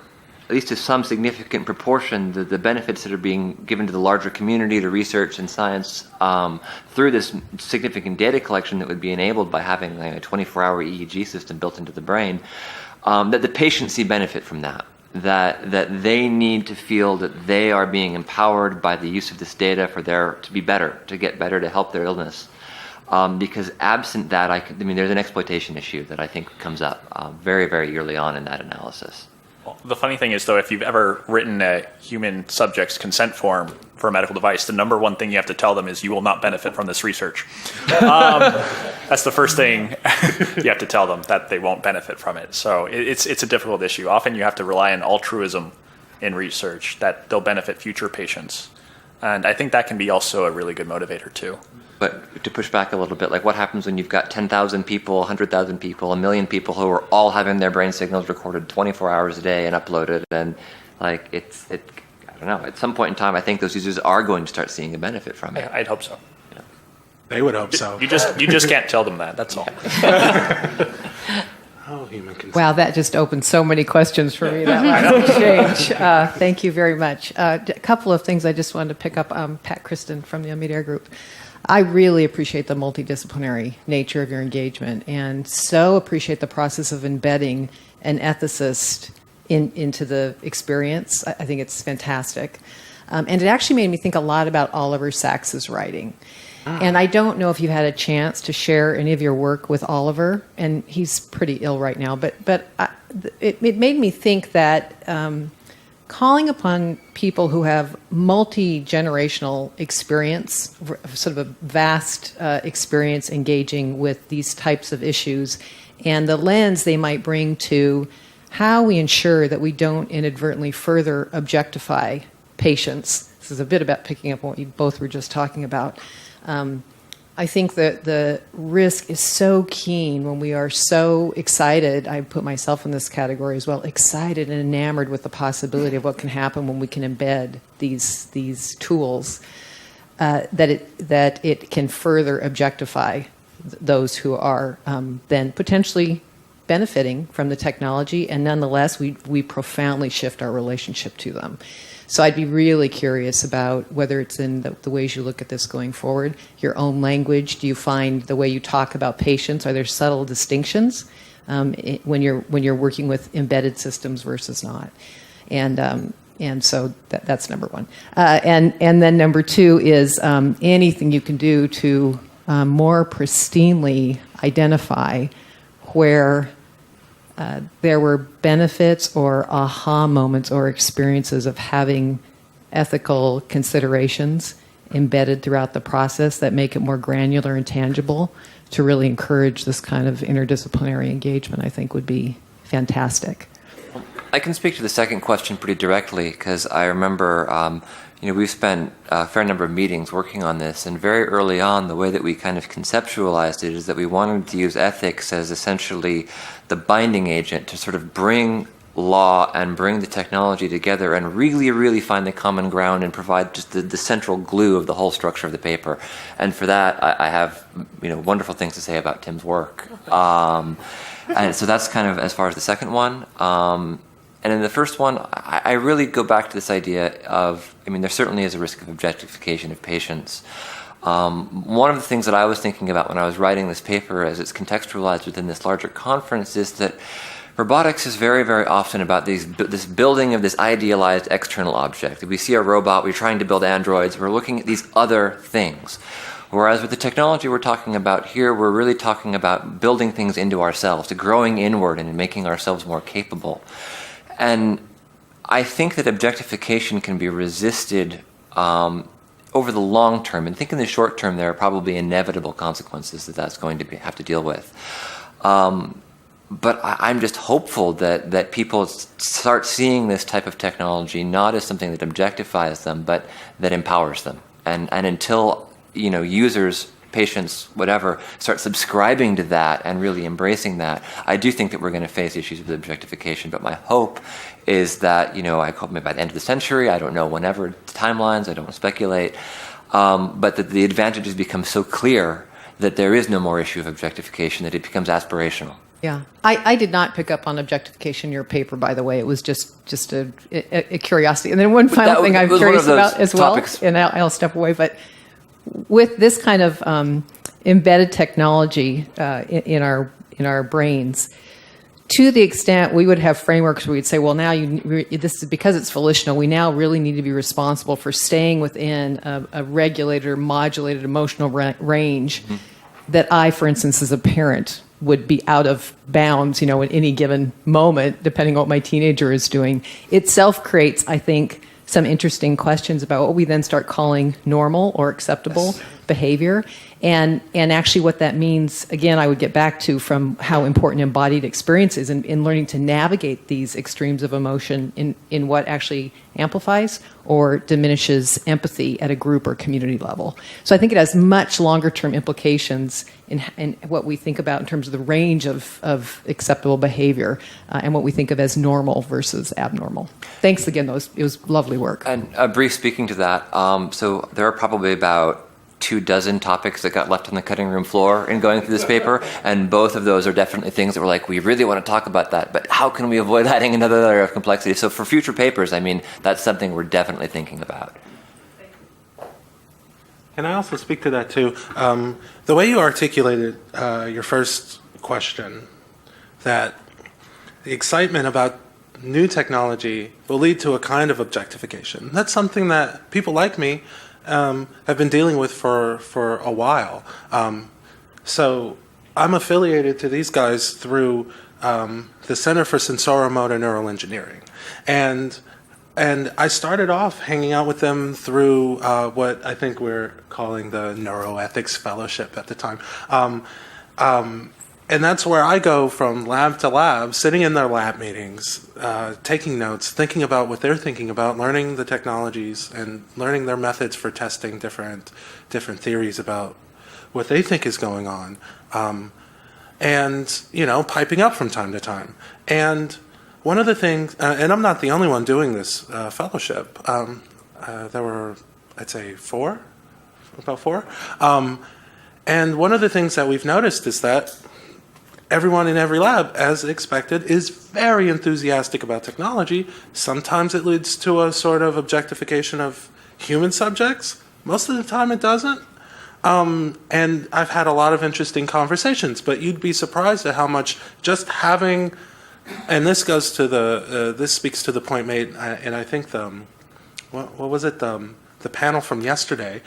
at least to some significant proportion, the benefits that are being given to the larger community, to research and science, through this significant data collection that would be enabled by having a 24-hour EEG system built into the brain, that the patients see benefit from that. That they need to feel that they are being empowered by the use of this data to be better, to get better, to help their illness. Because absent that, there's an exploitation issue that I think comes up very, very early on in that analysis. Well, the funny thing is, though, if you've ever written a human subject's consent form for a medical device, the number one thing you have to tell them is you will not benefit from this research. That's the first thing you have to tell them, that they won't benefit from it. So it's a difficult issue. Often you have to rely on altruism in research, that they'll benefit future patients. And I think that can be also a really good motivator, too. But to push back a little bit, like what happens when you've got 10,000 people, 100,000 people, 1 million people who are all having their brain signals recorded 24 hours a day and uploaded, and I don't know, at some point in time, I think those users are going to start seeing a benefit from it. I'd hope so. Yeah. They would hope so. You just can't tell them that, that's all. Oh, human consent. Wow, that just opened so many questions for me, that last exchange. Thank you very much. A couple of things I just wanted to pick up. Pat Kristen from the Media Group. I really appreciate the multidisciplinary nature of your engagement, and so appreciate the process of embedding an ethicist into the experience. I think it's fantastic. And it actually made me think a lot about Oliver Sacks's writing. And I don't know if you had a chance to share any of your work with Oliver, and he's pretty ill right now, but it made me think that calling upon people who have multi-generational experience, sort of a vast experience engaging with these types of issues, and the lens they might bring to how we ensure that we don't inadvertently further objectify patients. This is a bit about picking up on what you both were just talking about. I think that the risk is so keen when we are so excited. I put myself in this category as well, excited and enamored with the possibility of what can happen when we can embed these tools, that it can further objectify those who are then potentially benefiting from the technology, and nonetheless we profoundly shift our relationship to them. So I'd be really curious about whether it's in the ways you look at this going forward, your own language. Do you find the way you talk about patients, are there subtle distinctions when you're working with embedded systems versus not? And so that's number one. And then number two is anything you can do to more pristinely identify where there were benefits or aha moments or experiences of having ethical considerations embedded throughout the process that make it more granular and tangible to really encourage this kind of interdisciplinary engagement, I think would be fantastic. I can speak to the second question pretty directly because I remember we've spent a fair number of meetings working on this, and very early on, the way that we kind of conceptualized it is that we wanted to use ethics as essentially the binding agent to sort of bring law and bring the technology together and really, really find the common ground and provide just the central glue of the whole structure of the paper. And for that, I have wonderful things to say about Tim's work. And so that's kind of as far as the second one. And in the first one, I really go back to this idea of, there certainly is a risk of objectification of patients. One of the things that I was thinking about when I was writing this paper as it's contextualized within this larger conference is that robotics is very, very often about this building of this idealized external object. If we see a robot, we're trying to build androids, we're looking at these other things. Whereas with the technology we're talking about here, we're really talking about building things into ourselves, to growing inward and making ourselves more capable. And I think that objectification can be resisted over the long term. And I think in the short term, there are probably inevitable consequences that's going to have to deal with. But I'm just hopeful that people start seeing this type of technology not as something that objectifies them, but that empowers them. And until users, patients, whatever, start subscribing to that and really embracing that, I do think that we're going to face issues with objectification. But my hope is that, I hope maybe by the end of the century, I don't know whenever, timelines, I don't want to speculate, but that the advantages become so clear that there is no more issue of objectification, that it becomes aspirational. Yeah, I did not pick up on objectification in your paper, by the way. It was just a curiosity. And then one final thing I'm curious about as well, and I'll step away, but with this kind of embedded technology in our brains, to the extent we would have frameworks where we'd say, well, now this is because it's volitional, we now really need to be responsible for staying within a regulated or modulated emotional range that I, for instance, as a parent, would be out of bounds, in any given moment, depending on what my teenager is doing. Itself creates, I think, some interesting questions about what we then start calling normal or acceptable behavior. And actually what that means, again, I would get back to from how important embodied experience is in learning to navigate these extremes of emotion in what actually amplifies or diminishes empathy at a group or community level. So I think it has much longer term implications in what we think about in terms of the range of acceptable behavior and what we think of as normal versus abnormal. Thanks again, it was lovely work. And a brief speaking to that, so there are probably about 24 topics that got left on the cutting room floor in going through this paper, and both of those are definitely things that we're like, we really want to talk about that, but how can we avoid adding another layer of complexity? So for future papers, that's something we're definitely thinking about. Can I also speak to that too? The way you articulated your first question, that the excitement about new technology will lead to a kind of objectification. That's something that people like me have been dealing with for a while. So I'm affiliated to these guys through the Center for Sensoromotor Neural Engineering. And I started off hanging out with them through what I think we're calling the Neuroethics Fellowship at the time. And that's where I go from lab to lab, sitting in their lab meetings, taking notes, thinking about what they're thinking about, learning the technologies, and learning their methods for testing different theories about what they think is going on. And, piping up from time to time. And one of the things, and I'm not the only one doing this fellowship. There were, I'd say, about four. And one of the things that we've noticed is that everyone in every lab, as expected, is very enthusiastic about technology. Sometimes it leads to a sort of objectification of human subjects. Most of the time it doesn't. And I've had a lot of interesting conversations, but you'd be surprised at how much just having, and this goes to this speaks to the point made, and I think what was it, the panel from yesterday,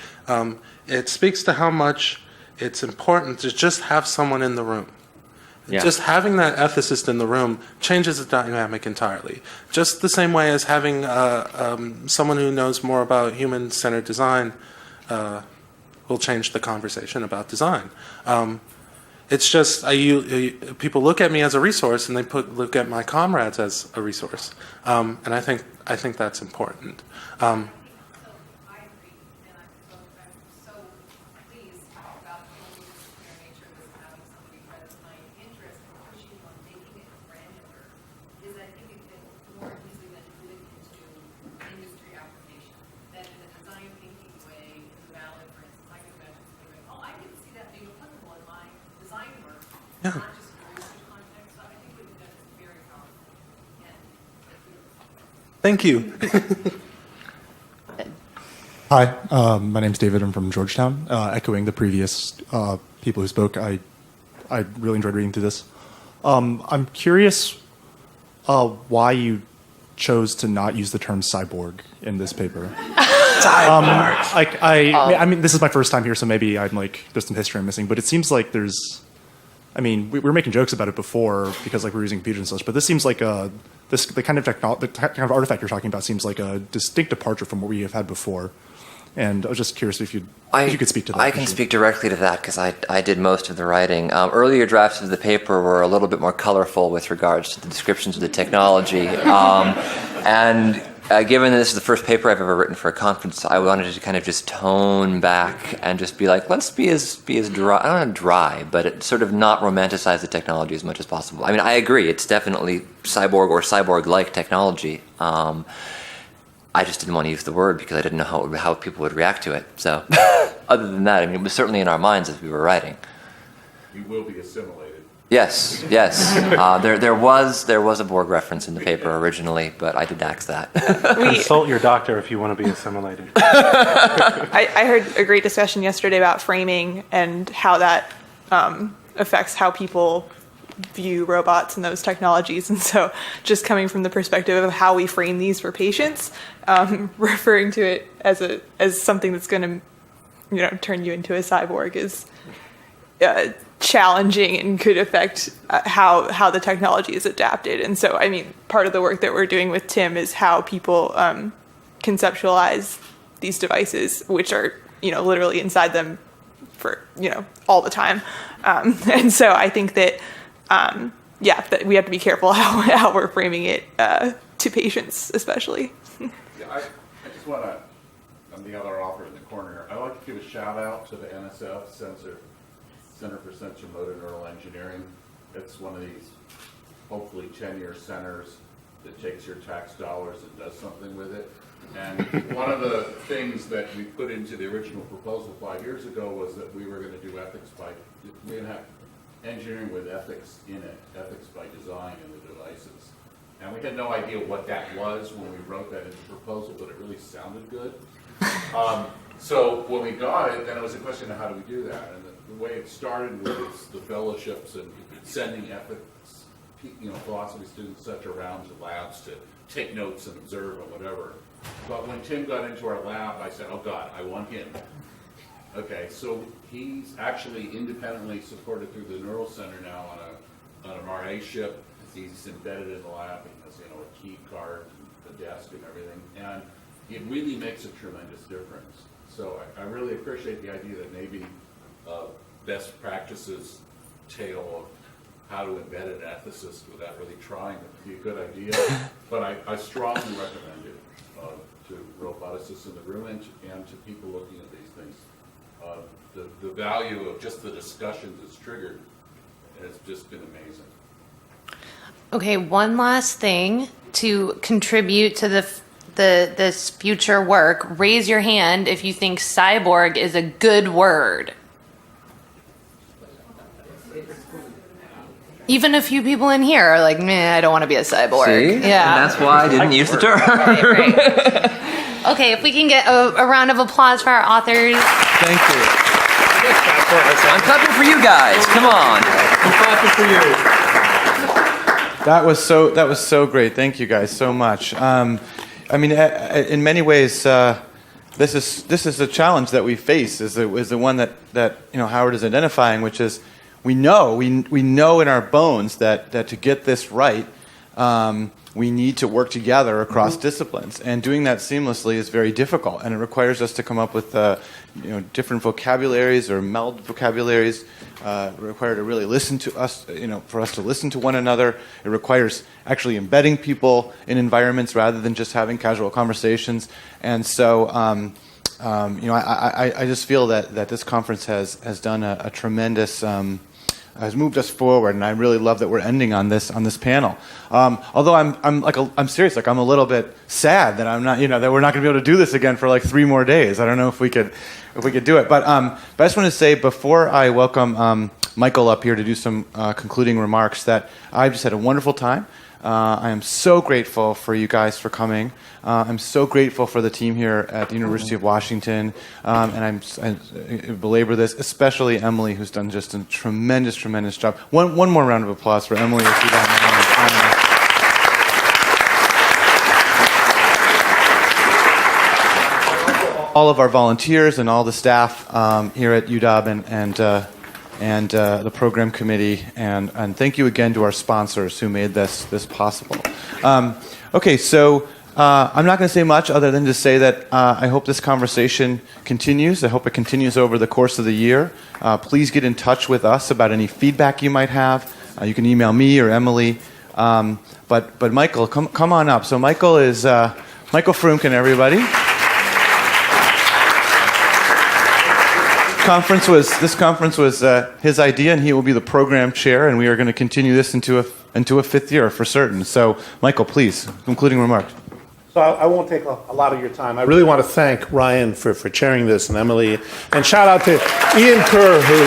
it speaks to how much it's important to just have someone in the room. Yeah. Just having that ethicist in the room changes the dynamic entirely. Just the same way as having someone who knows more about human-centered design will change the conversation about design. It's just people look at me as a resource, and they look at my comrades as a resource, and I think that's important. Yeah. Thank you. Hi, my name's David. I'm from Georgetown. Echoing the previous people who spoke, I really enjoyed reading through this. I'm curious why you chose to not use the term cyborg in this paper. I mean, this is my first time here, so maybe there's some history I'm missing. But it seems like we were making jokes about it before because we were using computers and such. But this seems like the kind of artifact you're talking about seems like a distinct departure from what we have had before. And I was just curious if you could speak to that. I can speak directly to that because I did most of the writing. Earlier drafts of the paper were a little bit more colorful with regards to the descriptions of the technology. Given that this is the first paper I've ever written for a conference, I wanted to kind of just tone back and just be like, let's be as dry, I don't know, dry, but sort of not romanticize the technology as much as possible. I mean, I agree, it's definitely cyborg or cyborg-like technology. I just didn't want to use the word because I didn't know how people would react to it. So, other than that, I mean, it was certainly in our minds as we were writing. You will be assimilated. Yes. There was a Borg reference in the paper originally, but I did axe that. Consult your doctor if you want to be assimilated. I heard a great discussion yesterday about framing and how that affects how people view robots and those technologies. And so just coming from the perspective of how we frame these for patients, referring to it as something that's going to turn you into a cyborg is challenging and could affect how the technology is adapted. And so, I mean, part of the work that we're doing with Tim is how people conceptualize these devices, which are, literally inside them for, all the time. And so I think that, that we have to be careful how we're framing it to patients, especially. Yeah, I just want to, I'm the other author in the corner. I'd like to give a shout out to the NSF Center for Sensory-Motor Neural Engineering. It's one of these hopefully 10-year centers that takes your tax dollars and does something with it. And one of the things that we put into the original proposal 5 years ago was that we were going to do ethics we're going to have engineering with ethics in it, ethics by design in the devices. And we had no idea what that was when we wrote that into the proposal, but it really sounded good. So when we got it, then it was a question of how do we do that? And the way it started was the fellowships and sending ethics, philosophy students such around to labs to take notes and observe and whatever. But when Tim got into our lab, I said, oh God, I want him. Okay, so he's actually independently supported through the Neural Center now on an RA ship. He's embedded in the lab. He has, a key card, a desk, and everything. And it really makes a tremendous difference. So I really appreciate the idea that maybe best practices tale of how to embed an ethicist without really trying would be a good idea. But I strongly recommend it to roboticists in the room and to people looking at these things. The value of just the discussions it's triggered has just been amazing. Okay, one last thing to contribute to this future work. Raise your hand if you think cyborg is a good word. Even a few people in here are like, meh, I don't want to be a cyborg. See? Yeah. And that's why I didn't use the term. Okay, if we can get a round of applause for our authors. Thank you. I'm clapping for you guys. Come on. I'm clapping for you. That was so great. Thank you guys so much. In many ways, this is a challenge that we face. Is the one that Howard is identifying, which is we know in our bones that to get this right, we need to work together across disciplines, and doing that seamlessly is very difficult, and it requires us to come up with different vocabularies or meld vocabularies. Require to really listen to us, for us to listen to one another. It requires actually embedding people in environments rather than just having casual conversations. And so, I just feel that this conference has done a tremendous, has moved us forward, and I really love that we're ending on this panel. Although I'm serious, I'm a little bit sad that I'm not, that we're not going to be able to do this again for 3 more days. I don't know if we could do it, but I just want to say before I welcome Michael up here to do some concluding remarks that I've just had a wonderful time. I am so grateful for you guys for coming. I'm so grateful for the team here at the University of Washington, and I belabor this, especially Emily, who's done just a tremendous job. One more round of applause for Emily. If you don't mind. All of our volunteers and all the staff here at UW and the program committee, and thank you again to our sponsors who made this possible. Okay, so I'm not going to say much other than to say that I hope this conversation continues. I hope it continues over the course of the year. Please get in touch with us about any feedback you might have. You can email me or Emily. But Michael, come on up. So Michael is Michael Frumkin, everybody. This conference was his idea, and he will be the program chair, and we are going to continue this into a 5th year for certain. So, Michael, please, concluding remarks. So I won't take a lot of your time. I really want to thank Ryan for chairing this, and Emily, and shout out to Ian Kerr, who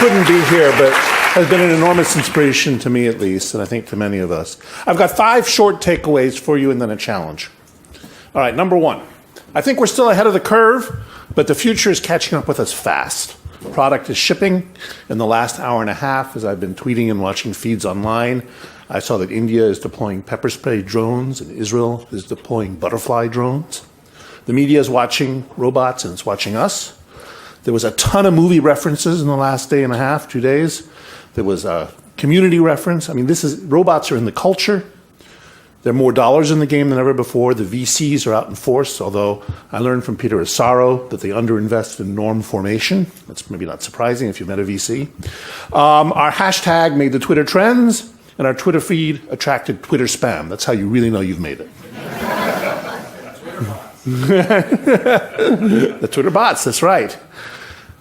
couldn't be here, but has been an enormous inspiration to me, at least, and I think to many of us. I've got 5 short takeaways for you and then a challenge. All right, number 1. I think we're still ahead of the curve, but the future is catching up with us fast. Product is shipping. In the last hour and a half, as I've been tweeting and watching feeds online, I saw that India is deploying pepper spray drones and Israel is deploying butterfly drones. The media is watching robots and it's watching us. There was a ton of movie references in the last day and a half, 2 days. There was a community reference. Robots are in the culture. There are more dollars in the game than ever before. The VCs are out in force, although I learned from Peter Asaro that they underinvest in norm formation. That's maybe not surprising if you've met a VC. Our hashtag made the Twitter trends, and our Twitter feed attracted Twitter spam. That's how you really know you've made it. The Twitter bots, that's right.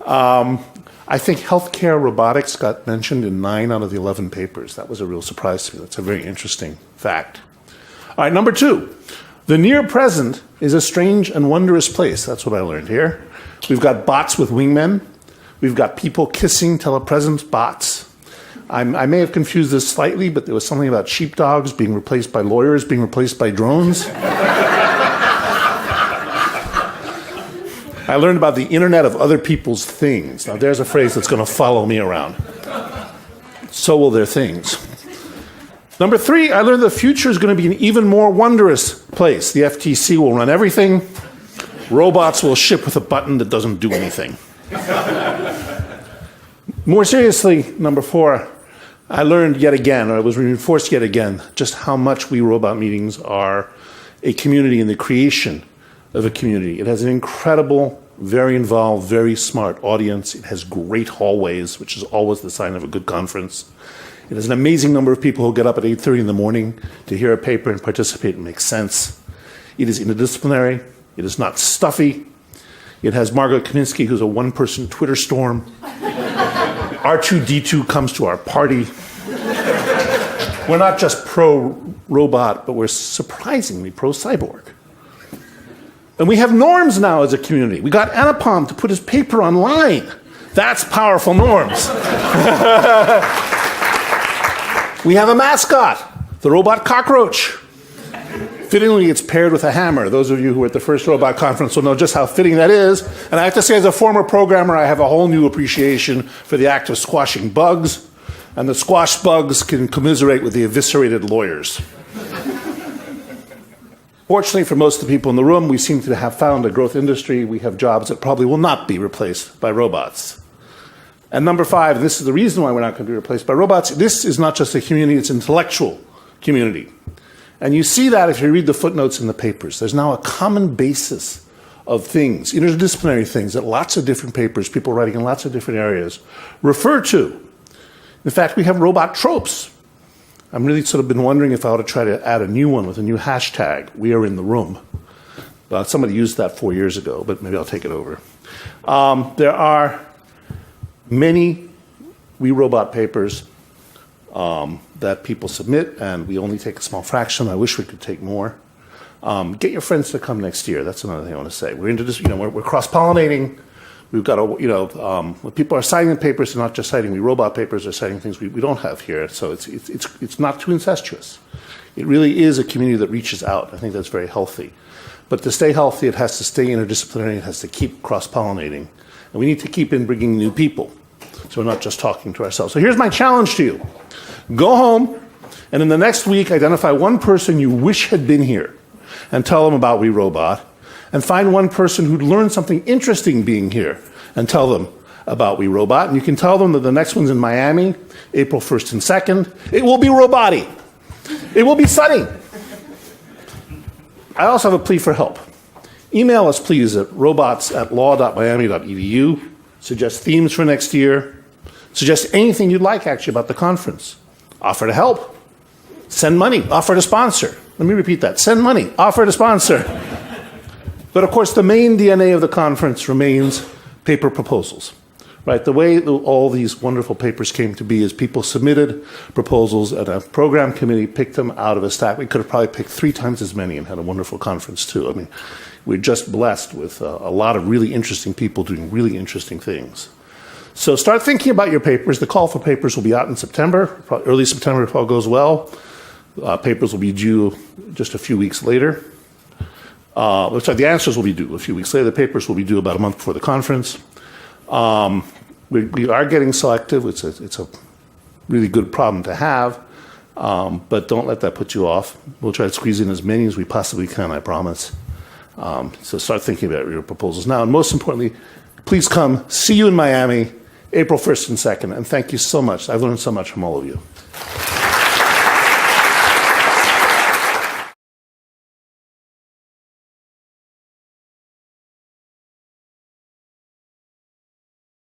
I think healthcare robotics got mentioned in 9 out of the 11 papers. That was a real surprise to me. That's a very interesting fact. All right, number 2. The near present is a strange and wondrous place. That's what I learned here. We've got bots with wingmen. We've got people kissing telepresence bots. I may have confused this slightly, but there was something about sheepdogs being replaced by lawyers, being replaced by drones. I learned about the Internet of other people's things. Now, there's a phrase that's going to follow me around. So will their things. Number 3, I learned the future is going to be an even more wondrous place. The FTC will run everything. Robots will ship with a button that doesn't do anything. More seriously, number 4, I learned yet again, or I was reinforced yet again, just how much WeRobot meetings are a community and the creation of a community. It has an incredible, very involved, very smart audience. It has great hallways, which is always the sign of a good conference. It has an amazing number of people who get up at 8:30 in the morning to hear a paper and participate and make sense. It is interdisciplinary. It is not stuffy. It has Margaret Kaminsky, who's a one-person Twitter storm. R2-D2 comes to our party. We're not just pro-robot, but we're surprisingly pro-cyborg. And we have norms now as a community. We got Anupam to put his paper online. That's powerful norms. We have a mascot, the robot cockroach. Fittingly, it's paired with a hammer. Those of you who were at the first robot conference will know just how fitting that is. And I have to say, as a former programmer, I have a whole new appreciation for the act of squashing bugs. And the squashed bugs can commiserate with the eviscerated lawyers. Fortunately for most of the people in the room, we seem to have found a growth industry. We have jobs that probably will not be replaced by robots. And number 5, and this is the reason why we're not going to be replaced by robots, this is not just a community, it's an intellectual community. And you see that if you read the footnotes in the papers. There's now a common basis of things, interdisciplinary things, that lots of different papers, people writing in lots of different areas, refer to. In fact, we have robot tropes. I'm really sort of been wondering if I ought to try to add a new one with a new hashtag, we are in the room. Somebody used that 4 years ago, but maybe I'll take it over. There are many WeRobot papers that people submit, and we only take a small fraction. I wish we could take more. Get your friends to come next year. That's another thing I want to say. We're into this, we're cross-pollinating. We've got when people are citing the papers, they're not just citing WeRobot papers, they're citing things we don't have here. So it's not too incestuous. It really is a community that reaches out. I think that's very healthy. But to stay healthy, it has to stay interdisciplinary. It has to keep cross-pollinating. And we need to keep in bringing new people. So we're not just talking to ourselves. So here's my challenge to you. Go home, and in the next week, identify one person you wish had been here and tell them about WeRobot, and find one person who'd learned something interesting being here and tell them about WeRobot. And you can tell them that the next one's in Miami, April 1st and 2nd. It will be roboty. It will be sunny. I also have a plea for help. Email us, please, at robots@law.miami.edu. Suggest themes for next year. Suggest anything you'd like, actually, about the conference. Offer to help. Send money. Offer to sponsor. Let me repeat that. Send money. Offer to sponsor. But, of course, the main DNA of the conference remains paper proposals. Right? The way all these wonderful papers came to be is people submitted proposals, and a program committee picked them out of a stack. We could have probably picked 3 times as many and had a wonderful conference, too. I mean, we're just blessed with a lot of really interesting people doing really interesting things. So start thinking about your papers. The call for papers will be out in September, early September if all goes well. Papers will be due just a few weeks later. The answers will be due a few weeks later. The papers will be due about a month before the conference. We are getting selective. It's a really good problem to have, but don't let that put you off. We'll try to squeeze in as many as we possibly can, I promise. So start thinking about your proposals now. And most importantly, please come. See you in Miami, April 1st and 2nd. And thank you so much. I've learned so much from all of you.